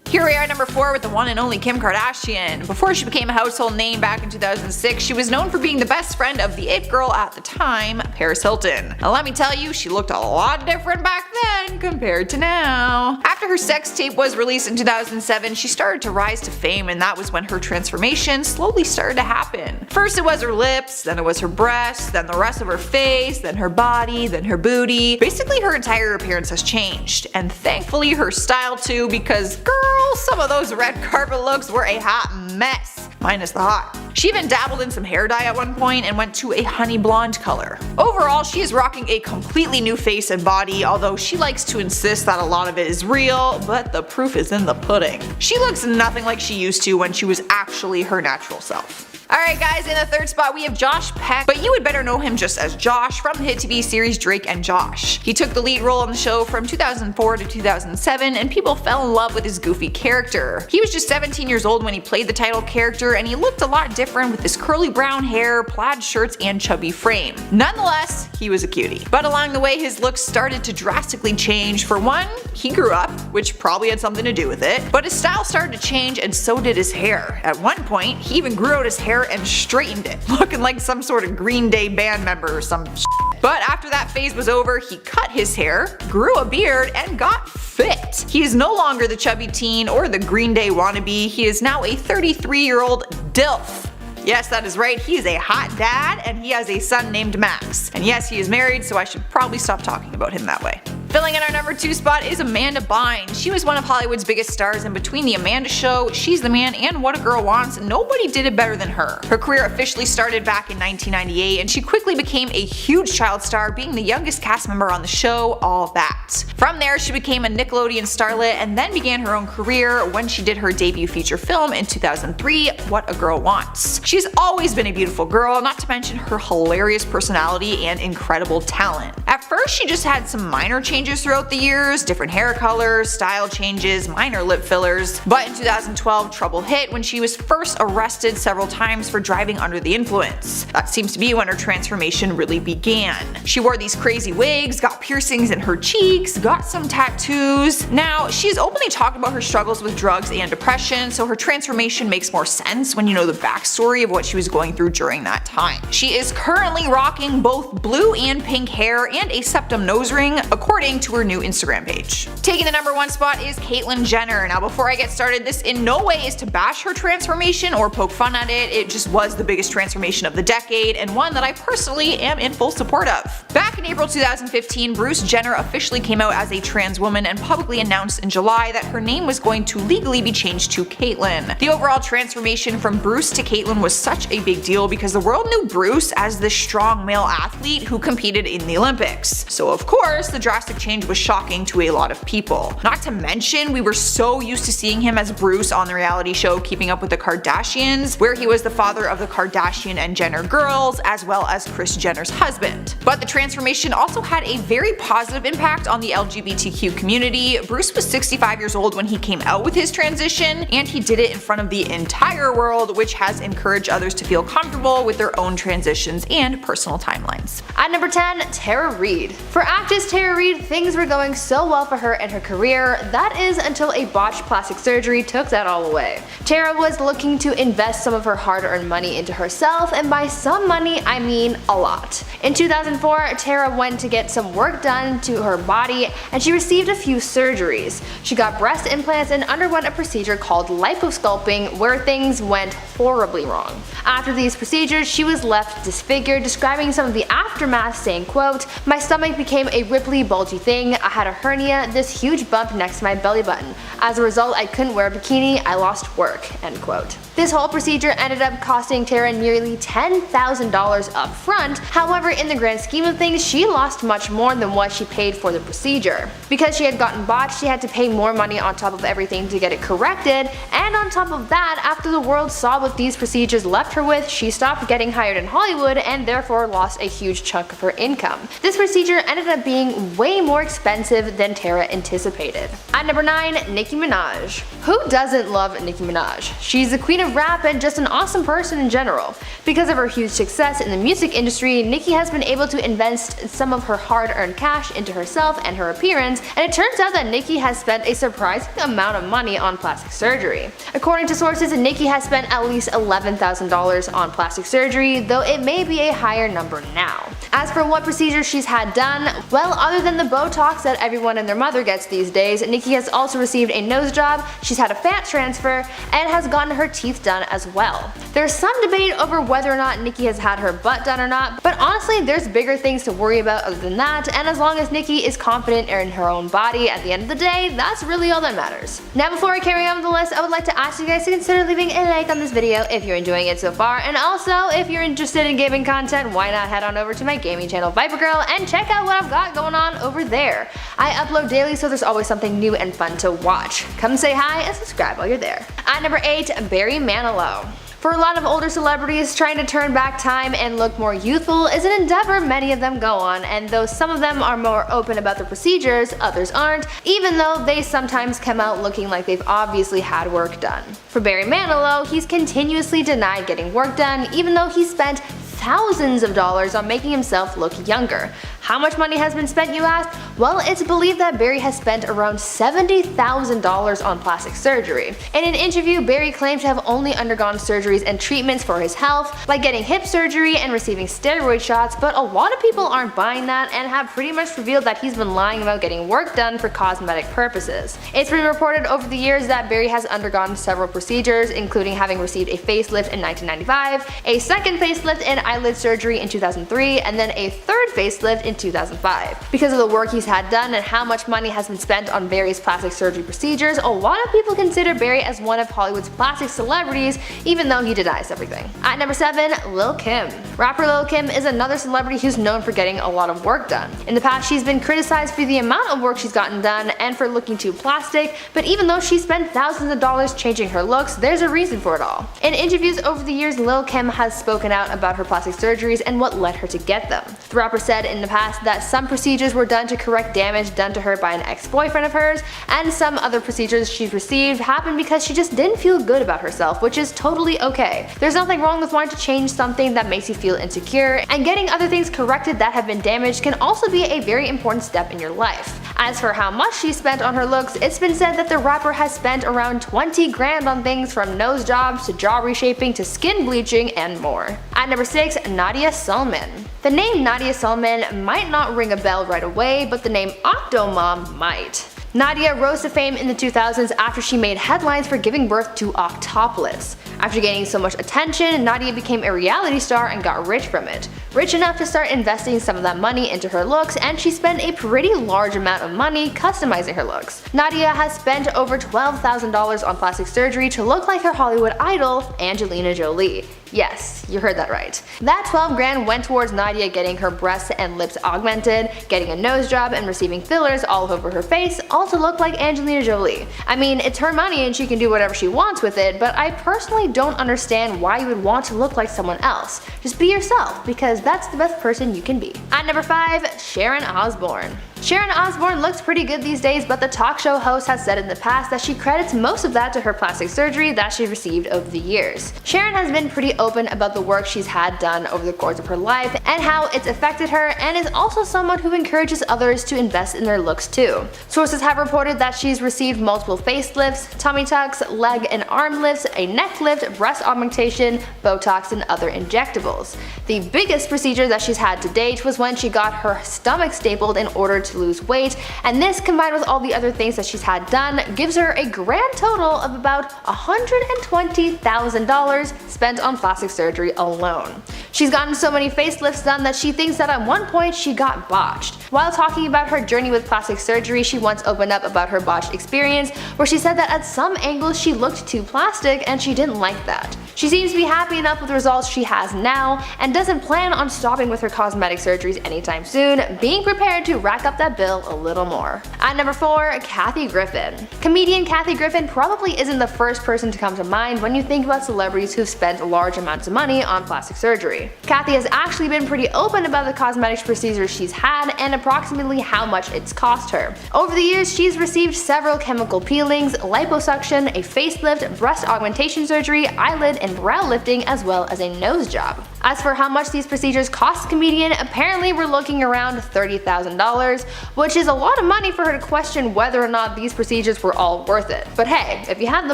Here we are at number 4 with the one and only Kim Kardashian. Before she became a household name back in 2006, she was known for being the best friend of the it girl at the time, Paris Hilton. Now let me tell you, she looked a lot different back then compared to now. After her sex tape was released in 2007, she started to rise to fame, and that was when her transformation slowly started to happen. First it was her lips, then it was her breasts, then the rest of her face, then her body, then her booty. Basically her entire appearance has changed, and thankfully her style too, because girl, some of those red carpet looks were a hot mess, minus the hot. She even dabbled in some hair dye at one point and went to a honey blonde color. Overall, she is rocking a completely new face and body, although she likes to insist that a lot of it is real, but the proof is in the pudding. She looks nothing like she used to when she was actually her natural self. Alright guys, in the 3rd spot we have Josh Peck, but you would better know him just as Josh from the hit TV series Drake and Josh. He took the lead role on the show from 2004 to 2007 and people fell in love with his goofy character. He was just 17 years old when he played the title character and he looked a lot different with his curly brown hair, plaid shirts, and chubby frame. Nonetheless, he was a cutie. But along the way his looks started to drastically change. For one, he grew up, which probably had something to do with it, but his style started to change and so did his hair. At one point, he even grew out his hair and straightened it, looking like some sort of Green Day band member or some shit. But after that phase was over, he cut his hair, grew a beard, and got fit. He is no longer the chubby teen or the Green Day wannabe, he is now a 33-year-old DILF. Yes, that is right, he is a hot dad and he has a son named Max. And yes, he is married, so I should probably stop talking about him that way. Filling in our number 2 spot is Amanda Bynes. She was one of Hollywood's biggest stars, and between The Amanda Show, She's the Man, and What a Girl Wants, nobody did it better than her. Her career officially started back in 1998, and she quickly became a huge child star, being the youngest cast member on the show, All That. From there, she became a Nickelodeon starlet, and then began her own career when she did her debut feature film in 2003, What a Girl Wants. She's always been a beautiful girl, not to mention her hilarious personality and incredible talent. At first, she just had some minor changes changes throughout the years, different hair colors, style changes, minor lip fillers. But in 2012, trouble hit when she was first arrested several times for driving under the influence. That seems to be when her transformation really began. She wore these crazy wigs, got piercings in her cheeks, got some tattoos. Now, she's openly talked about her struggles with drugs and depression, so her transformation makes more sense when you know the backstory of what she was going through during that time. She is currently rocking both blue and pink hair and a septum nose ring, according to her new Instagram page. Taking the #1 spot is Caitlyn Jenner. Now, before I get started, this in no way is to bash her transformation or poke fun at it. It just was the biggest transformation of the decade, and one that I personally am in full support of. Back in April 2015, Bruce Jenner officially came out as a trans woman and publicly announced in July that her name was going to legally be changed to Caitlyn. The overall transformation from Bruce to Caitlyn was such a big deal because the world knew Bruce as the strong male athlete who competed in the Olympics. So of course, the drastic change was shocking to a lot of people. Not to mention, we were so used to seeing him as Bruce on the reality show Keeping Up with the Kardashians, where he was the father of the Kardashian and Jenner girls, as well as Kris Jenner's husband. But the transformation also had a very positive impact on the LGBTQ community. Bruce was 65 years old when he came out with his transition, and he did it in front of the entire world, which has encouraged others to feel comfortable with their own transitions and personal timelines. At number 10, Tara Reid. For actress Tara Reid, things were going so well for her and her career, that is until a botched plastic surgery took that all away. Tara was looking to invest some of her hard-earned money into herself, and by some money I mean a lot. In 2004, Tara went to get some work done to her body, and she received a few surgeries. She got breast implants and underwent a procedure called liposculpting, where things went horribly wrong. After these procedures, she was left disfigured, describing some of the aftermath saying, quote, "My stomach became a ripply, bulgy thing. I had a hernia, this huge bump next to my belly button. As a result, I couldn't wear a bikini. I lost work," end quote. This whole procedure ended up costing Tara nearly $10,000 up front. However, in the grand scheme of things, she lost much more than what she paid for the procedure. Because she had gotten botched, she had to pay more money on top of everything to get it corrected, and on top of that, after the world saw what these procedures left her with, she stopped getting hired in Hollywood and therefore lost a huge chunk of her income. This procedure ended up being way more expensive than Tara anticipated. At number 9, Nicki Minaj. Who doesn't love Nicki Minaj? She's the queen of rap and just an awesome person in general. Because of her huge success in the music industry, Nicki has been able to invest some of her hard-earned cash into herself and her appearance, and it turns out that Nicki has spent a surprising amount of money on plastic surgery. According to sources, Nicki has spent at least $11,000 on plastic surgery, though it may be a higher number now. As for what procedures she's had done, well, other than the Botox that everyone and their mother gets these days, Nicki has also received a nose job, she's had a fat transfer, and has gotten her teeth done as well. There's some debate over whether or not Nicki has had her butt done or not, but honestly there's bigger things to worry about other than that, and as long as Nicki is confident in her own body at the end of the day, that's really all that matters. Now before I carry on with the list, I would like to ask you guys to consider leaving a like on this video if you're enjoying it so far, and also if you're interested in gaming content, why not head on over to my gaming channel Viper Girl and check out what I've got going on over there. I upload daily, so there's always something new and fun to watch. Come say hi and subscribe while you're there. At number 8, Barry Manilow. For a lot of older celebrities, trying to turn back time and look more youthful is an endeavor many of them go on, and though some of them are more open about the procedures, others aren't, even though they sometimes come out looking like they've obviously had work done. For Barry Manilow, he's continuously denied getting work done, even though he spent thousands of dollars on making himself look younger. How much money has been spent, you ask? Well, it's believed that Barry has spent around $70,000 on plastic surgery. In an interview, Barry claimed to have only undergone surgeries and treatments for his health, like getting hip surgery and receiving steroid shots, but a lot of people aren't buying that and have pretty much revealed that he's been lying about getting work done for cosmetic purposes. It's been reported over the years that Barry has undergone several procedures, including having received a facelift in 1995, a second facelift and eyelid surgery in 2003, and then a third facelift in 2005. Because of the work he's had done and how much money has been spent on various plastic surgery procedures, a lot of people consider Barry as one of Hollywood's plastic celebrities, even though he denies everything. At number 7, Lil Kim. Rapper Lil Kim is another celebrity who's known for getting a lot of work done. In the past, she's been criticized for the amount of work she's gotten done and for looking too plastic, but even though she spent thousands of dollars changing her looks, there's a reason for it all. In interviews over the years, Lil Kim has spoken out about her plastic surgeries and what led her to get them. The rapper said in the past past that some procedures were done to correct damage done to her by an ex-boyfriend of hers, and some other procedures she's received happened because she just didn't feel good about herself, which is totally okay. There's nothing wrong with wanting to change something that makes you feel insecure, and getting other things corrected that have been damaged can also be a very important step in your life. As for how much she spent on her looks, it's been said that the rapper has spent around 20 grand on things from nose jobs to jaw reshaping to skin bleaching and more. At number 6, Nadia Sulman. The name Nadia Sulman might not ring a bell right away, but the name Octomom might. Nadia rose to fame in the 2000s after she made headlines for giving birth to octopolis. After gaining so much attention, Nadia became a reality star and got rich from it. Rich enough to start investing some of that money into her looks, and she spent a pretty large amount of money customizing her looks. Nadia has spent over $12,000 on plastic surgery to look like her Hollywood idol, Angelina Jolie. Yes, you heard that right. That 12 grand went towards Nadia getting her breasts and lips augmented, getting a nose job, and receiving fillers all over her face, all to look like Angelina Jolie. I mean, it's her money and she can do whatever she wants with it, but I personally don't understand why you would want to look like someone else. Just be yourself, because that's the best person you can be. At number 5, Sharon Osbourne. Sharon Osbourne looks pretty good these days, but the talk show host has said in the past that she credits most of that to her plastic surgery that she received over the years. Sharon has been pretty open about the work she's had done over the course of her life and how it's affected her, and is also someone who encourages others to invest in their looks too. Sources have reported that she's received multiple facelifts, tummy tucks, leg and arm lifts, a neck lift, breast augmentation, Botox, and other injectables. The biggest procedure that she's had to date was when she got her stomach stapled in order to lose weight, and this, combined with all the other things that she's had done, gives her a grand total of about $120,000 spent on plastic surgery alone. She's gotten so many facelifts done that she thinks that at one point she got botched. While talking about her journey with plastic surgery, she once opened up about her botched experience, where she said that at some angles she looked too plastic and she didn't like that. She seems to be happy enough with the results she has now, and doesn't plan on stopping with her cosmetic surgeries anytime soon, being prepared to rack up that bill a little more. At number 4, Kathy Griffin. Comedian Kathy Griffin probably isn't the first person to come to mind when you think about celebrities who've spent large amounts of money on plastic surgery. Kathy has actually been pretty open about the cosmetic procedures she's had and approximately how much it's cost her. Over the years, she's received several chemical peelings, liposuction, a facelift, breast augmentation surgery, eyelid and brow lifting, as well as a nose job. As for how much these procedures cost comedian, apparently we're looking around $30,000, which is a lot of money for her to question whether or not these procedures were all worth it. But hey, if you have the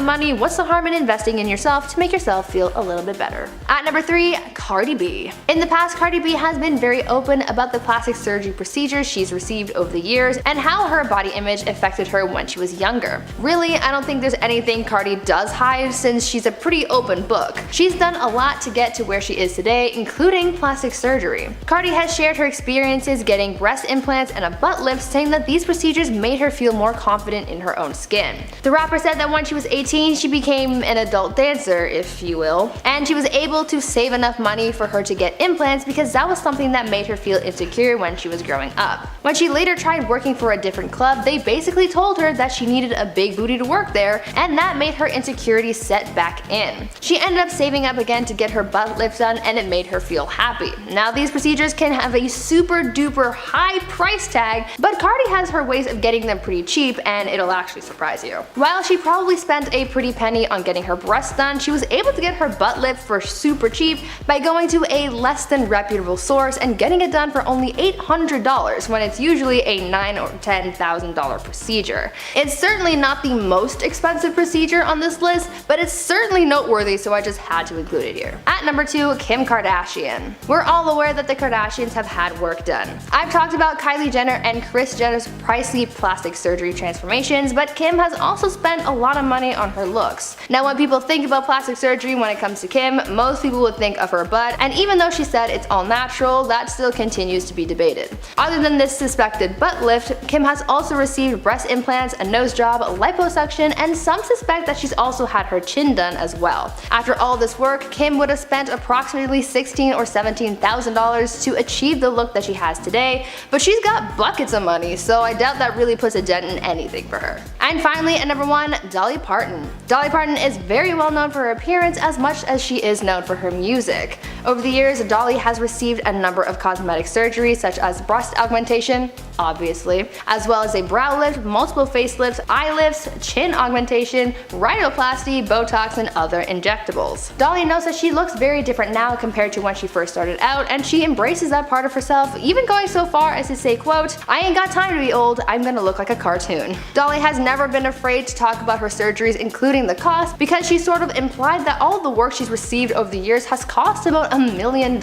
money, what's the harm in investing in yourself to make yourself feel a little bit better? At number 3, Cardi B. In the past, Cardi B has been very open about the plastic surgery procedures she's received over the years and how her body image affected her when she was younger. Really, I don't think there's anything Cardi does hide, since she's a pretty open book. She's done a lot to get to where she is today, including plastic surgery. Cardi has shared her experiences getting breast implants and a butt lift, saying that these procedures made her feel more confident in her own skin. The rapper said that when she was 18, she became an adult dancer, if you will, and she was able to save enough money for her to get implants because that was something that made her feel insecure when she was growing up. When she later tried working for a different club, they basically told her that she needed a big booty to work there, and that made her insecurities set back in. She ended up saving up again to get her butt lift done, and it made her feel happy. Now, these procedures can have a super duper high price tag, but Cardi has her ways of getting them pretty cheap, and it'll actually surprise you. While she probably spent a pretty penny on getting her breasts done, she was able to get her butt lift for super cheap by going to a less than reputable source and getting it done for only $800 when it's usually a $9,000 or $10,000 procedure. It's certainly not the most expensive procedure on this list, but it's certainly noteworthy, so I just had to include it here. At number 2, Kim Kardashian. We're all aware that the Kardashians have had work done. I've talked about Kylie Jenner and Kris Jenner's pricey plastic surgery transformations, but Kim has also spent a lot of money on her looks. Now, when people think about plastic surgery when it comes to Kim, most people would think of her butt, and even though she said it's all natural, that still continues to be debated. Other than this suspected butt lift, Kim has also received breast implants, a nose job, liposuction, and some suspect that she's also had her chin done as well. After After all this work, Kim would have spent approximately $16,000 or $17,000 to achieve the look that she has today, but she's got buckets of money, so I doubt that really puts a dent in anything for her. And finally, at number 1, Dolly Parton. Dolly Parton is very well known for her appearance as much as she is known for her music. Over the years, Dolly has received a number of cosmetic surgeries such as breast augmentation, obviously, as well as a brow lift, multiple facelifts, eye lifts, chin augmentation, rhinoplasty, Botox, and other injectables. Dolly knows that she looks very different now compared to when she first started out, and she embraces that part of herself, even going so far as to say, quote, "I ain't got time to be old, I'm gonna look like a cartoon." Dolly has never been afraid to talk about her surgeries, including the cost, because she sort of implied that all the work she's received over the years has cost about $1 million.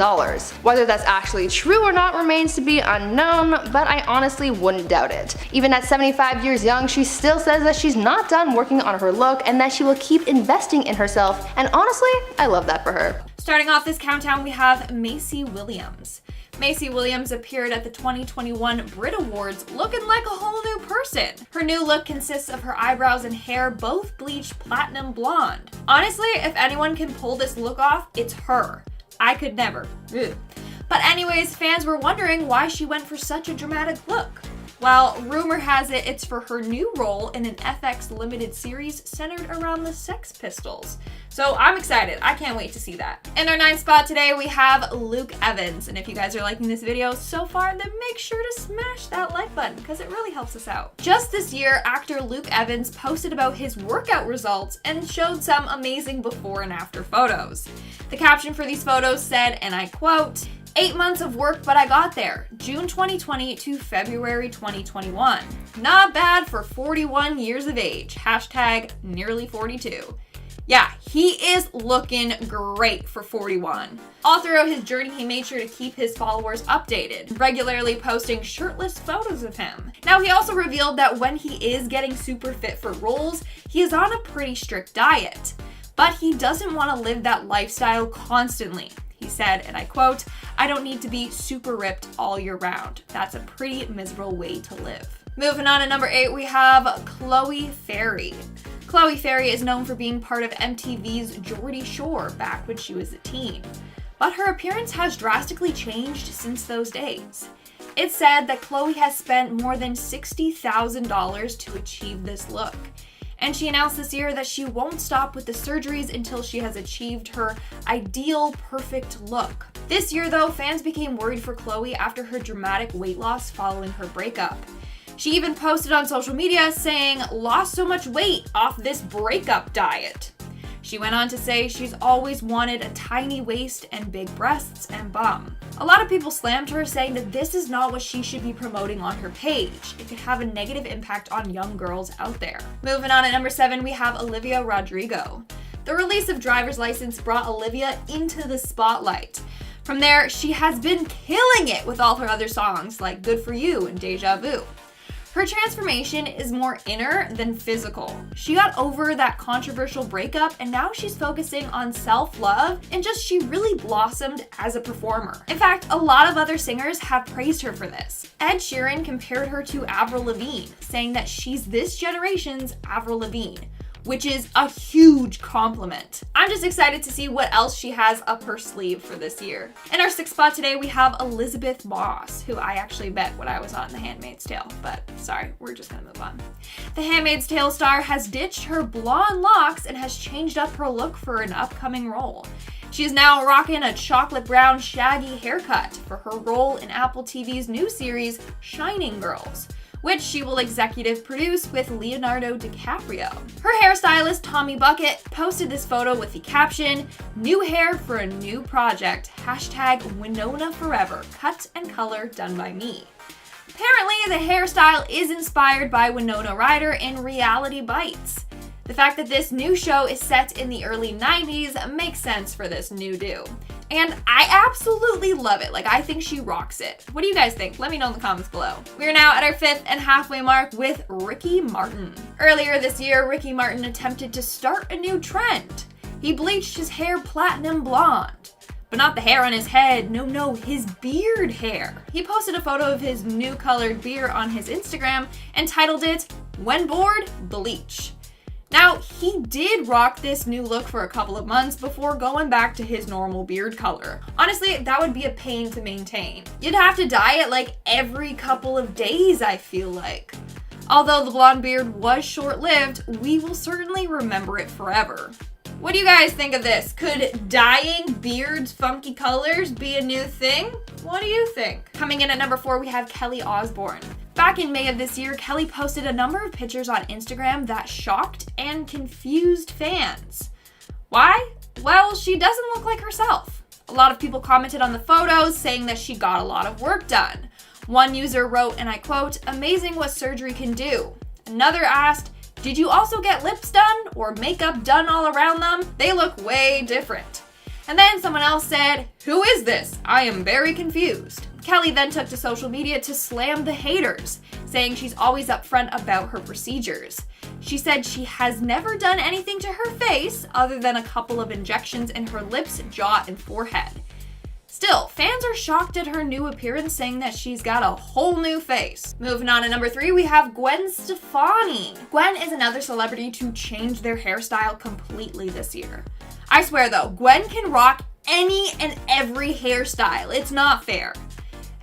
Whether that's actually true or not remains to be unknown, but I honestly wouldn't doubt it. Even at 75 years young, she still says that she's not done working on her look and that she will keep investing in herself, and honestly, I love that for her. Starting off this countdown, we have Macy Williams. Macy Williams appeared at the 2021 Brit Awards looking like a whole new person. Her new look consists of her eyebrows and hair both bleached platinum blonde. Honestly, if anyone can pull this look off, it's her. I could never. Ugh. But anyways, fans were wondering why she went for such a dramatic look. Well, rumor has it it's for her new role in an FX limited series centered around the Sex Pistols. So I'm excited. I can't wait to see that. In our 9th spot today, we have Luke Evans. And if you guys are liking this video so far, then make sure to smash that like button because it really helps us out. Just this year, actor Luke Evans posted about his workout results and showed some amazing before and after photos. The caption for these photos said, and I quote, "8 months of work, but I got there. June 2020 to February 2021. Not bad for 41 years of age. Hashtag nearly 42. Yeah, he is looking great for 41. All throughout his journey, he made sure to keep his followers updated, regularly posting shirtless photos of him. Now, he also revealed that when he is getting super fit for roles, he is on a pretty strict diet. But he doesn't want to live that lifestyle constantly. He said, and I quote, "I don't need to be super ripped all year round. That's a pretty miserable way to live." Moving on to number 8, we have Chloe Ferry. Chloe Ferry is known for being part of MTV's Geordie Shore back when she was a teen. But her appearance has drastically changed since those days. It's said that Chloe has spent more than $60,000 to achieve this look. And she announced this year that she won't stop with the surgeries until she has achieved her ideal perfect look. This year though, fans became worried for Chloe after her dramatic weight loss following her breakup. She even posted on social media saying, "Lost so much weight off this breakup diet." She went on to say she's always wanted a tiny waist and big breasts and bum. A lot of people slammed her, saying that this is not what she should be promoting on her page. It could have a negative impact on young girls out there. Moving on at number 7, we have Olivia Rodrigo. The release of Driver's License brought Olivia into the spotlight. From there, she has been killing it with all her other songs like Good For You and Deja Vu. Her transformation is more inner than physical. She got over that controversial breakup and now she's focusing on self-love and she really blossomed as a performer. In fact, a lot of other singers have praised her for this. Ed Sheeran compared her to Avril Lavigne, saying that she's this generation's Avril Lavigne, which is a huge compliment. I'm just excited to see what else she has up her sleeve for this year. In our 6th spot today, we have Elizabeth Moss, who I actually met when I was on The Handmaid's Tale, but sorry, we're just gonna move on. The Handmaid's Tale star has ditched her blonde locks and has changed up her look for an upcoming role. She is now rocking a chocolate brown shaggy haircut for her role in Apple TV's new series, Shining Girls, which she will executive produce with Leonardo DiCaprio. Her hairstylist, Tommy Bucket, posted this photo with the caption, "New hair for a new project, hashtag Winona Forever, cut and color done by me." Apparently, the hairstyle is inspired by Winona Ryder in Reality Bites. The fact that this new show is set in the early 90s makes sense for this new do. And I absolutely love it. I think she rocks it. What do you guys think? Let me know in the comments below. We are now at our 5th and halfway mark with Ricky Martin. Earlier this year, Ricky Martin attempted to start a new trend. He bleached his hair platinum blonde. But not the hair on his head, no, his beard hair. He posted a photo of his new colored beard on his Instagram and titled it, "When Bored, Bleach." Now, he did rock this new look for a couple of months before going back to his normal beard color. Honestly, that would be a pain to maintain. You'd have to dye it like every couple of days, I feel like. Although the blonde beard was short-lived, we will certainly remember it forever. What do you guys think of this? Could dyeing beards funky colors be a new thing? What do you think? Coming in at number 4, we have Kelly Osbourne. Back in May of this year, Kelly posted a number of pictures on Instagram that shocked and confused fans. Why? Well, she doesn't look like herself. A lot of people commented on the photos saying that she got a lot of work done. One user wrote, and I quote, "Amazing what surgery can do." Another asked, "Did you also get lips done or makeup done all around them? They look way different." And then someone else said, "Who is this? I am very confused." Kelly then took to social media to slam the haters, saying she's always upfront about her procedures. She said she has never done anything to her face other than a couple of injections in her lips, jaw, and forehead. Still, fans are shocked at her new appearance, saying that she's got a whole new face. Moving on to number 3, we have Gwen Stefani. Gwen is another celebrity to change their hairstyle completely this year. I swear though, Gwen can rock any and every hairstyle. It's not fair.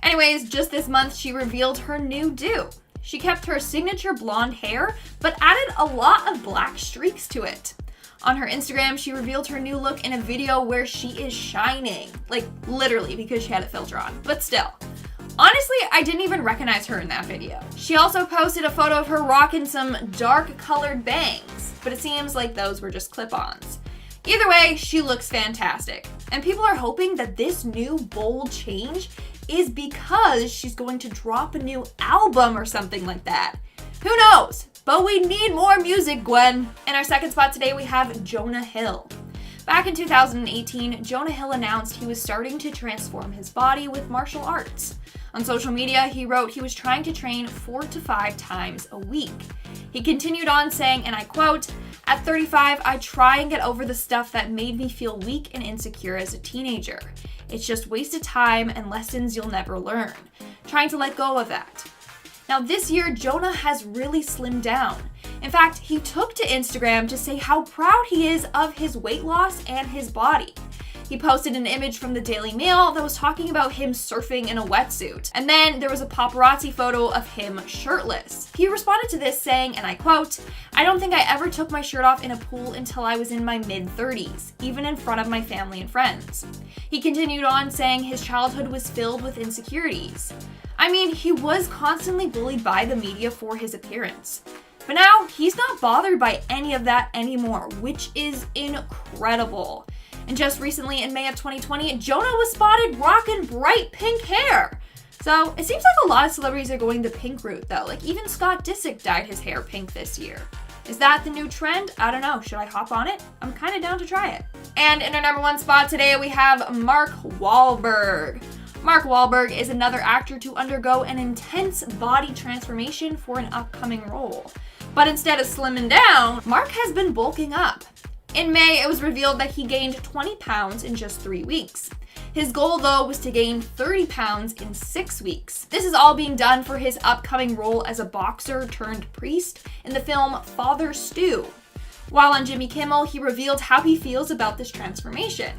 Anyways, just this month she revealed her new do. She kept her signature blonde hair, but added a lot of black streaks to it. On her Instagram, she revealed her new look in a video where she is shining. Like, literally, because she had a filter on. But still. Honestly, I didn't even recognize her in that video. She also posted a photo of her rocking some dark colored bangs, but it seems like those were just clip-ons. Either way, she looks fantastic. And people are hoping that this new bold change is because she's going to drop a new album or something like that. Who knows? But we need more music, Gwen. In our second spot today, we have Jonah Hill. Back in 2018, Jonah Hill announced he was starting to transform his body with martial arts. On social media, he wrote he was trying to train 4 to 5 times a week. He continued on saying, and I quote, "At 35, I try and get over the stuff that made me feel weak and insecure as a teenager. It's just wasted time and lessons you'll never learn. Trying to let go of that." Now this year, Jonah has really slimmed down. In fact, he took to Instagram to say how proud he is of his weight loss and his body. He posted an image from the Daily Mail that was talking about him surfing in a wetsuit. And then there was a paparazzi photo of him shirtless. He responded to this saying, and I quote, "I don't think I ever took my shirt off in a pool until I was in my mid-30s, even in front of my family and friends." He continued on saying his childhood was filled with insecurities. I mean, he was constantly bullied by the media for his appearance. But now, he's not bothered by any of that anymore, which is incredible. And just recently, in May of 2020, Jonah was spotted rocking bright pink hair. So it seems like a lot of celebrities are going the pink route though. Like even Scott Disick dyed his hair pink this year. Is that the new trend? I don't know. Should I hop on it? I'm kind of down to try it. And in our number 1 spot today, we have Mark Wahlberg. Mark Wahlberg is another actor to undergo an intense body transformation for an upcoming role. But instead of slimming down, Mark has been bulking up. In May, it was revealed that he gained 20 pounds in just 3 weeks. His goal, though, was to gain 30 pounds in 6 weeks. This is all being done for his upcoming role as a boxer turned priest in the film Father Stu. While on Jimmy Kimmel, he revealed how he feels about this transformation.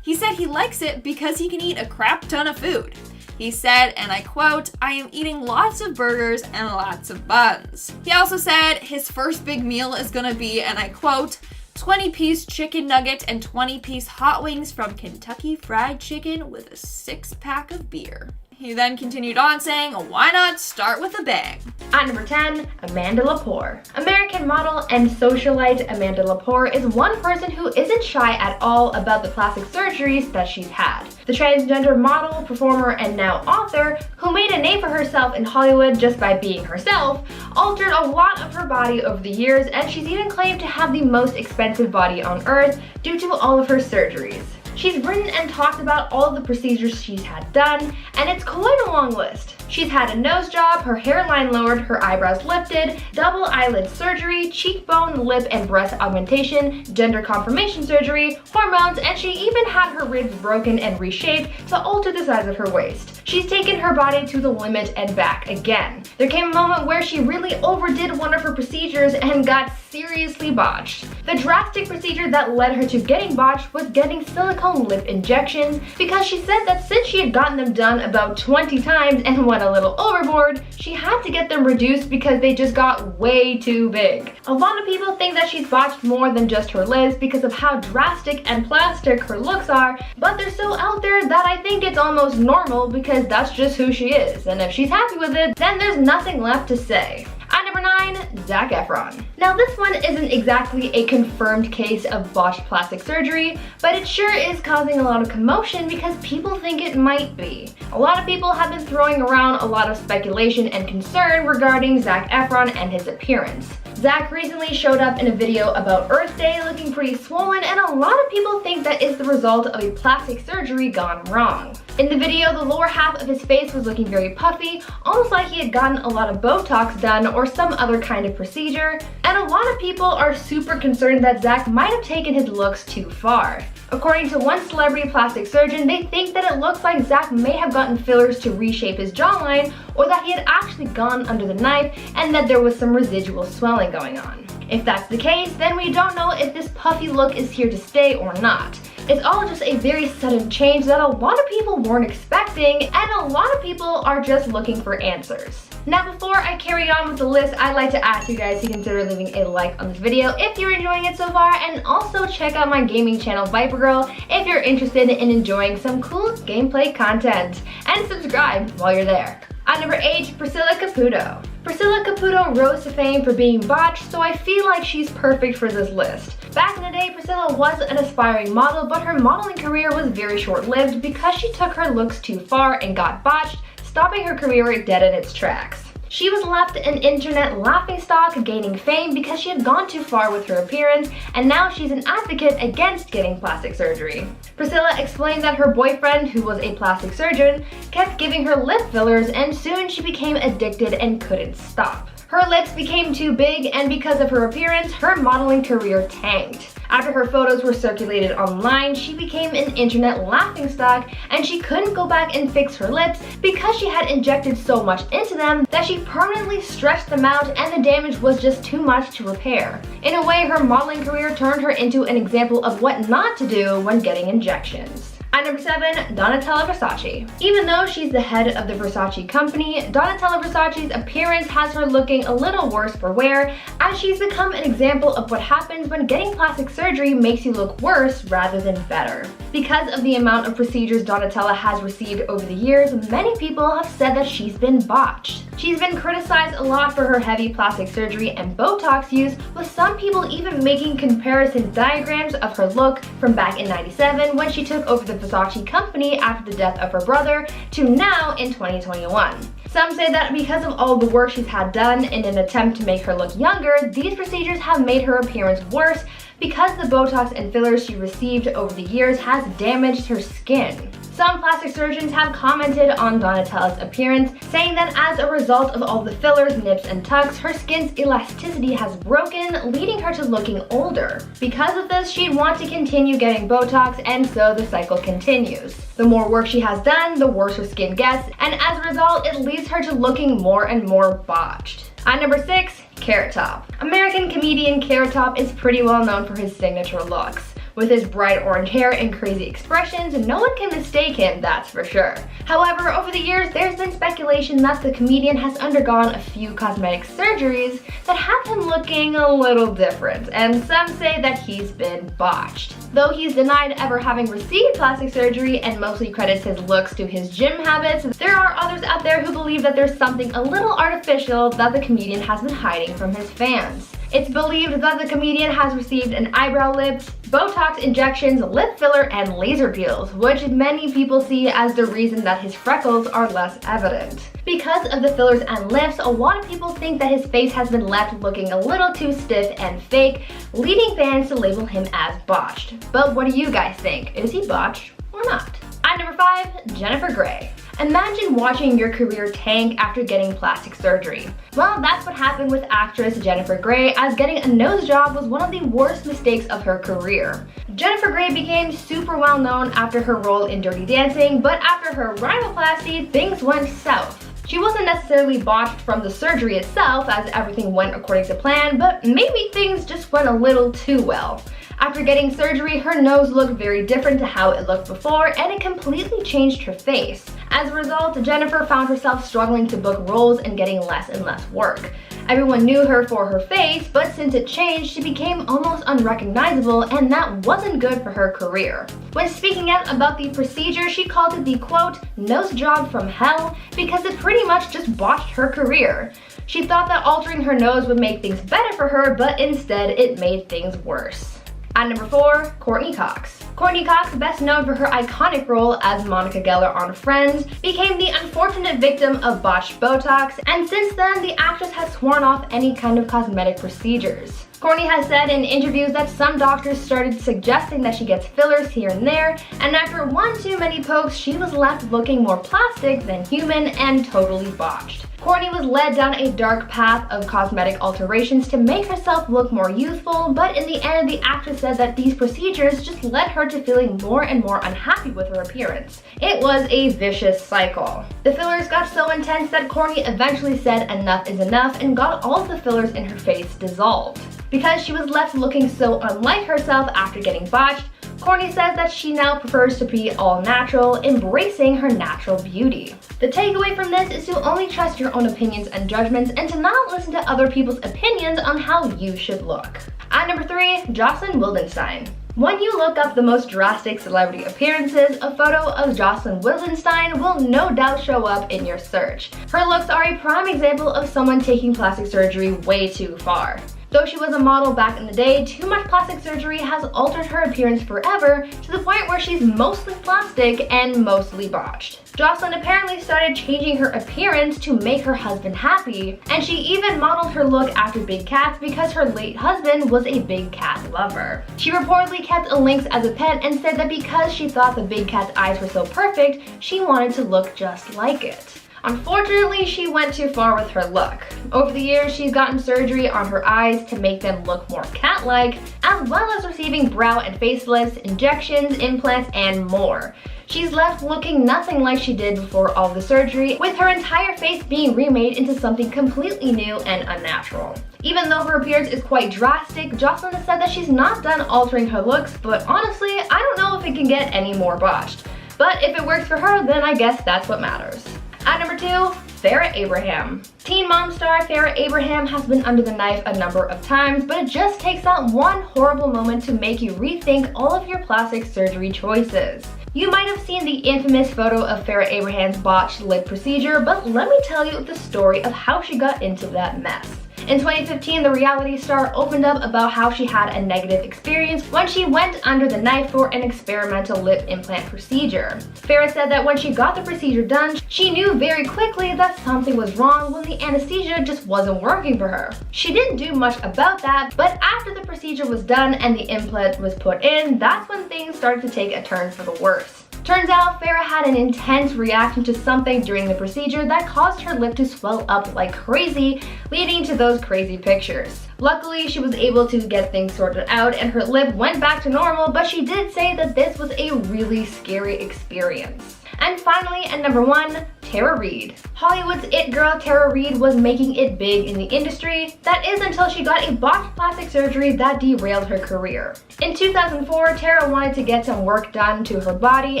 He said he likes it because he can eat a crap ton of food. He said, and I quote, "I am eating lots of burgers and lots of buns." He also said his first big meal is gonna be, and I quote, 20-piece chicken nugget and 20-piece hot wings from Kentucky Fried Chicken with a 6-pack of beer. He then continued on saying, why not start with a bang? At number 10, Amanda Lepore. American model and socialite Amanda Lepore is one person who isn't shy at all about the plastic surgeries that she's had. The transgender model, performer, and now author, who made a name for herself in Hollywood just by being herself, altered a lot of her body over the years, and she's even claimed to have the most expensive body on earth due to all of her surgeries. She's written and talked about all of the procedures she's had done, and it's quite a long list. She's had a nose job, her hairline lowered, her eyebrows lifted, double eyelid surgery, cheekbone, lip and breast augmentation, gender confirmation surgery, hormones, and she even had her ribs broken and reshaped to alter the size of her waist. She's taken her body to the limit and back again. There came a moment where she really overdid one of her procedures and got seriously botched. The drastic procedure that led her to getting botched was getting silicone lip injections, because she said that since she had gotten them done about 20 times and went a little overboard, she had to get them reduced because they just got way too big. A lot of people think that she's botched more than just her lips because of how drastic and plastic her looks are, but they're so out there that I think it's almost normal because that's just who she is, and if she's happy with it, then there's nothing left to say. At number 9, Zac Efron. Now this one isn't exactly a confirmed case of botched plastic surgery, but it sure is causing a lot of commotion because people think it might be. A lot of people have been throwing around a lot of speculation and concern regarding Zac Efron and his appearance. Zac recently showed up in a video about Earth Day looking pretty swollen, and a lot of people think that is the result of a plastic surgery gone wrong. In the video, the lower half of his face was looking very puffy, almost like he had gotten a lot of Botox done or some other kind of procedure, and a lot of people are super concerned that Zac might have taken his looks too far. According to one celebrity plastic surgeon, they think that it looks like Zac may have gotten fillers to reshape his jawline, or that he had actually gone under the knife and that there was some residual swelling going on. If that's the case, then we don't know if this puffy look is here to stay or not. It's all just a very sudden change that a lot of people weren't expecting, and a lot of people are just looking for answers. Now before I carry on with the list, I'd like to ask you guys to consider leaving a like on this video if you're enjoying it so far, and also check out my gaming channel Viper Girl if you're interested in enjoying some cool gameplay content, and subscribe while you're there. At number 8, Priscilla Caputo. Priscilla Caputo rose to fame for being botched, so I feel like she's perfect for this list. Back in the day, Priscilla was an aspiring model, but her modeling career was very short-lived because she took her looks too far and got botched, stopping her career dead in its tracks. She was left an internet laughingstock, gaining fame because she had gone too far with her appearance, and now she's an advocate against getting plastic surgery. Priscilla explained that her boyfriend, who was a plastic surgeon, kept giving her lip fillers, and soon she became addicted and couldn't stop. Her lips became too big, and because of her appearance, her modeling career tanked. After her photos were circulated online, she became an internet laughingstock, and she couldn't go back and fix her lips because she had injected so much into them that she permanently stretched them out, and the damage was just too much to repair. In a way, her modeling career turned her into an example of what not to do when getting injections. At number 7, Donatella Versace. Even though she's the head of the Versace company, Donatella Versace's appearance has her looking a little worse for wear, as she's become an example of what happens when getting plastic surgery makes you look worse rather than better. Because of the amount of procedures Donatella has received over the years, many people have said that she's been botched. She's been criticized a lot for her heavy plastic surgery and Botox use, with some people even making comparison diagrams of her look from back in '97 when she took over the Versace company after the death of her brother to now in 2021. Some say that because of all the work she's had done in an attempt to make her look younger, these procedures have made her appearance worse because the Botox and fillers she received over the years has damaged her skin. Some plastic surgeons have commented on Donatella's appearance, saying that as a result of all the fillers, nips, and tucks, her skin's elasticity has broken, leading her to looking older. Because of this, she'd want to continue getting Botox, and so the cycle continues. The more work she has done, the worse her skin gets, and as a result, it leads her to looking more and more botched. At number 6, Carrot Top. American comedian Carrot Top is pretty well known for his signature looks. With his bright orange hair and crazy expressions, no one can mistake him, that's for sure. However, over the years, there's been speculation that the comedian has undergone a few cosmetic surgeries that have him looking a little different, and some say that he's been botched. Though he's denied ever having received plastic surgery and mostly credits his looks to his gym habits, there are others out there who believe that there's something a little artificial that the comedian has been hiding from his fans. It's believed that the comedian has received an eyebrow lift, Botox injections, lip filler, and laser peels, which many people see as the reason that his freckles are less evident. Because of the fillers and lifts, a lot of people think that his face has been left looking a little too stiff and fake, leading fans to label him as botched. But what do you guys think? Is he botched or not? At number 5, Jennifer Grey. Imagine watching your career tank after getting plastic surgery. Well, that's what happened with actress Jennifer Grey, as getting a nose job was one of the worst mistakes of her career. Jennifer Grey became super well known after her role in Dirty Dancing, but after her rhinoplasty, things went south. She wasn't necessarily botched from the surgery itself, as everything went according to plan, but maybe things just went a little too well. After getting surgery, her nose looked very different to how it looked before, and it completely changed her face. As a result, Jennifer found herself struggling to book roles and getting less and less work. Everyone knew her for her face, but since it changed, she became almost unrecognizable, and that wasn't good for her career. When speaking out about the procedure, she called it the quote, nose job from hell, because it pretty much just botched her career. She thought that altering her nose would make things better for her, but instead it made things worse. At number 4, Courtney Cox. Courtney Cox, best known for her iconic role as Monica Geller on Friends, became the unfortunate victim of botched Botox, and since then the actress has sworn off any kind of cosmetic procedures. Courtney has said in interviews that some doctors started suggesting that she gets fillers here and there, and after one too many pokes, she was left looking more plastic than human and totally botched. Courtney was led down a dark path of cosmetic alterations to make herself look more youthful, but in the end, the actress said that these procedures just led her to feeling more and more unhappy with her appearance. It was a vicious cycle. The fillers got so intense that Courtney eventually said enough is enough and got all of the fillers in her face dissolved. Because she was left looking so unlike herself after getting botched, Courtney says that she now prefers to be all natural, embracing her natural beauty. The takeaway from this is to only trust your own opinions and judgments and to not listen to other people's opinions on how you should look. At number 3, Jocelyn Wildenstein. When you look up the most drastic celebrity appearances, a photo of Jocelyn Wildenstein will no doubt show up in your search. Her looks are a prime example of someone taking plastic surgery way too far. Though she was a model back in the day, too much plastic surgery has altered her appearance forever to the point where she's mostly plastic and mostly botched. Jocelyn apparently started changing her appearance to make her husband happy, and she even modeled her look after big cats because her late husband was a big cat lover. She reportedly kept a lynx as a pet and said that because she thought the big cat's eyes were so perfect, she wanted to look just like it. Unfortunately, she went too far with her look. Over the years, she's gotten surgery on her eyes to make them look more cat-like, as well as receiving brow and facelifts, injections, implants, and more. She's left looking nothing like she did before all the surgery, with her entire face being remade into something completely new and unnatural. Even though her appearance is quite drastic, Jocelyn has said that she's not done altering her looks, but honestly, I don't know if it can get any more botched. But if it works for her, then I guess that's what matters. At number 2, Farrah Abraham. Teen mom star Farrah Abraham has been under the knife a number of times, but it just takes that one horrible moment to make you rethink all of your plastic surgery choices. You might have seen the infamous photo of Farrah Abraham's botched lip procedure, but let me tell you the story of how she got into that mess. In 2015, the reality star opened up about how she had a negative experience when she went under the knife for an experimental lip implant procedure. Farrah said that when she got the procedure done, she knew very quickly that something was wrong when the anesthesia just wasn't working for her. She didn't do much about that, but after the procedure was done and the implant was put in, that's when things started to take a turn for the worse. Turns out Farrah had an intense reaction to something during the procedure that caused her lip to swell up like crazy, leading to those crazy pictures. Luckily, she was able to get things sorted out and her lip went back to normal, but she did say that this was a really scary experience. And finally, at number 1, Tara Reid. Hollywood's it girl Tara Reid was making it big in the industry. That is until she got a botched plastic surgery that derailed her career. In 2004, Tara wanted to get some work done to her body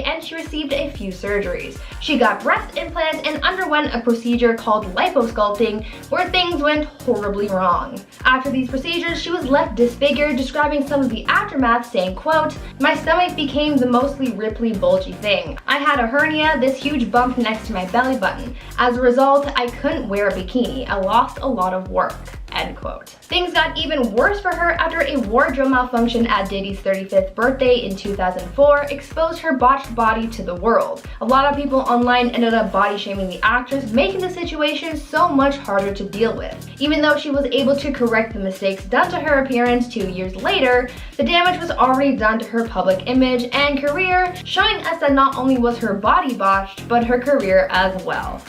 and she received a few surgeries. She got breast implants and underwent a procedure called liposculpting where things went horribly wrong. After these procedures, she was left disfigured, describing some of the aftermath saying, quote, "My stomach became the mostly ripply bulgy thing. I had a hernia, this huge bump next to my belly button. As a result, I couldn't wear a bikini. I lost a lot of work." end quote. Things got even worse for her after a wardrobe malfunction at Diddy's 35th birthday in 2004 exposed her botched body to the world. A lot of people online ended up body shaming the actress, making the situation so much harder to deal with. Even though she was able to correct the mistakes done to her appearance 2 years later, the damage was already done to her public image and career, showing us that not only was her body botched, but her career as well.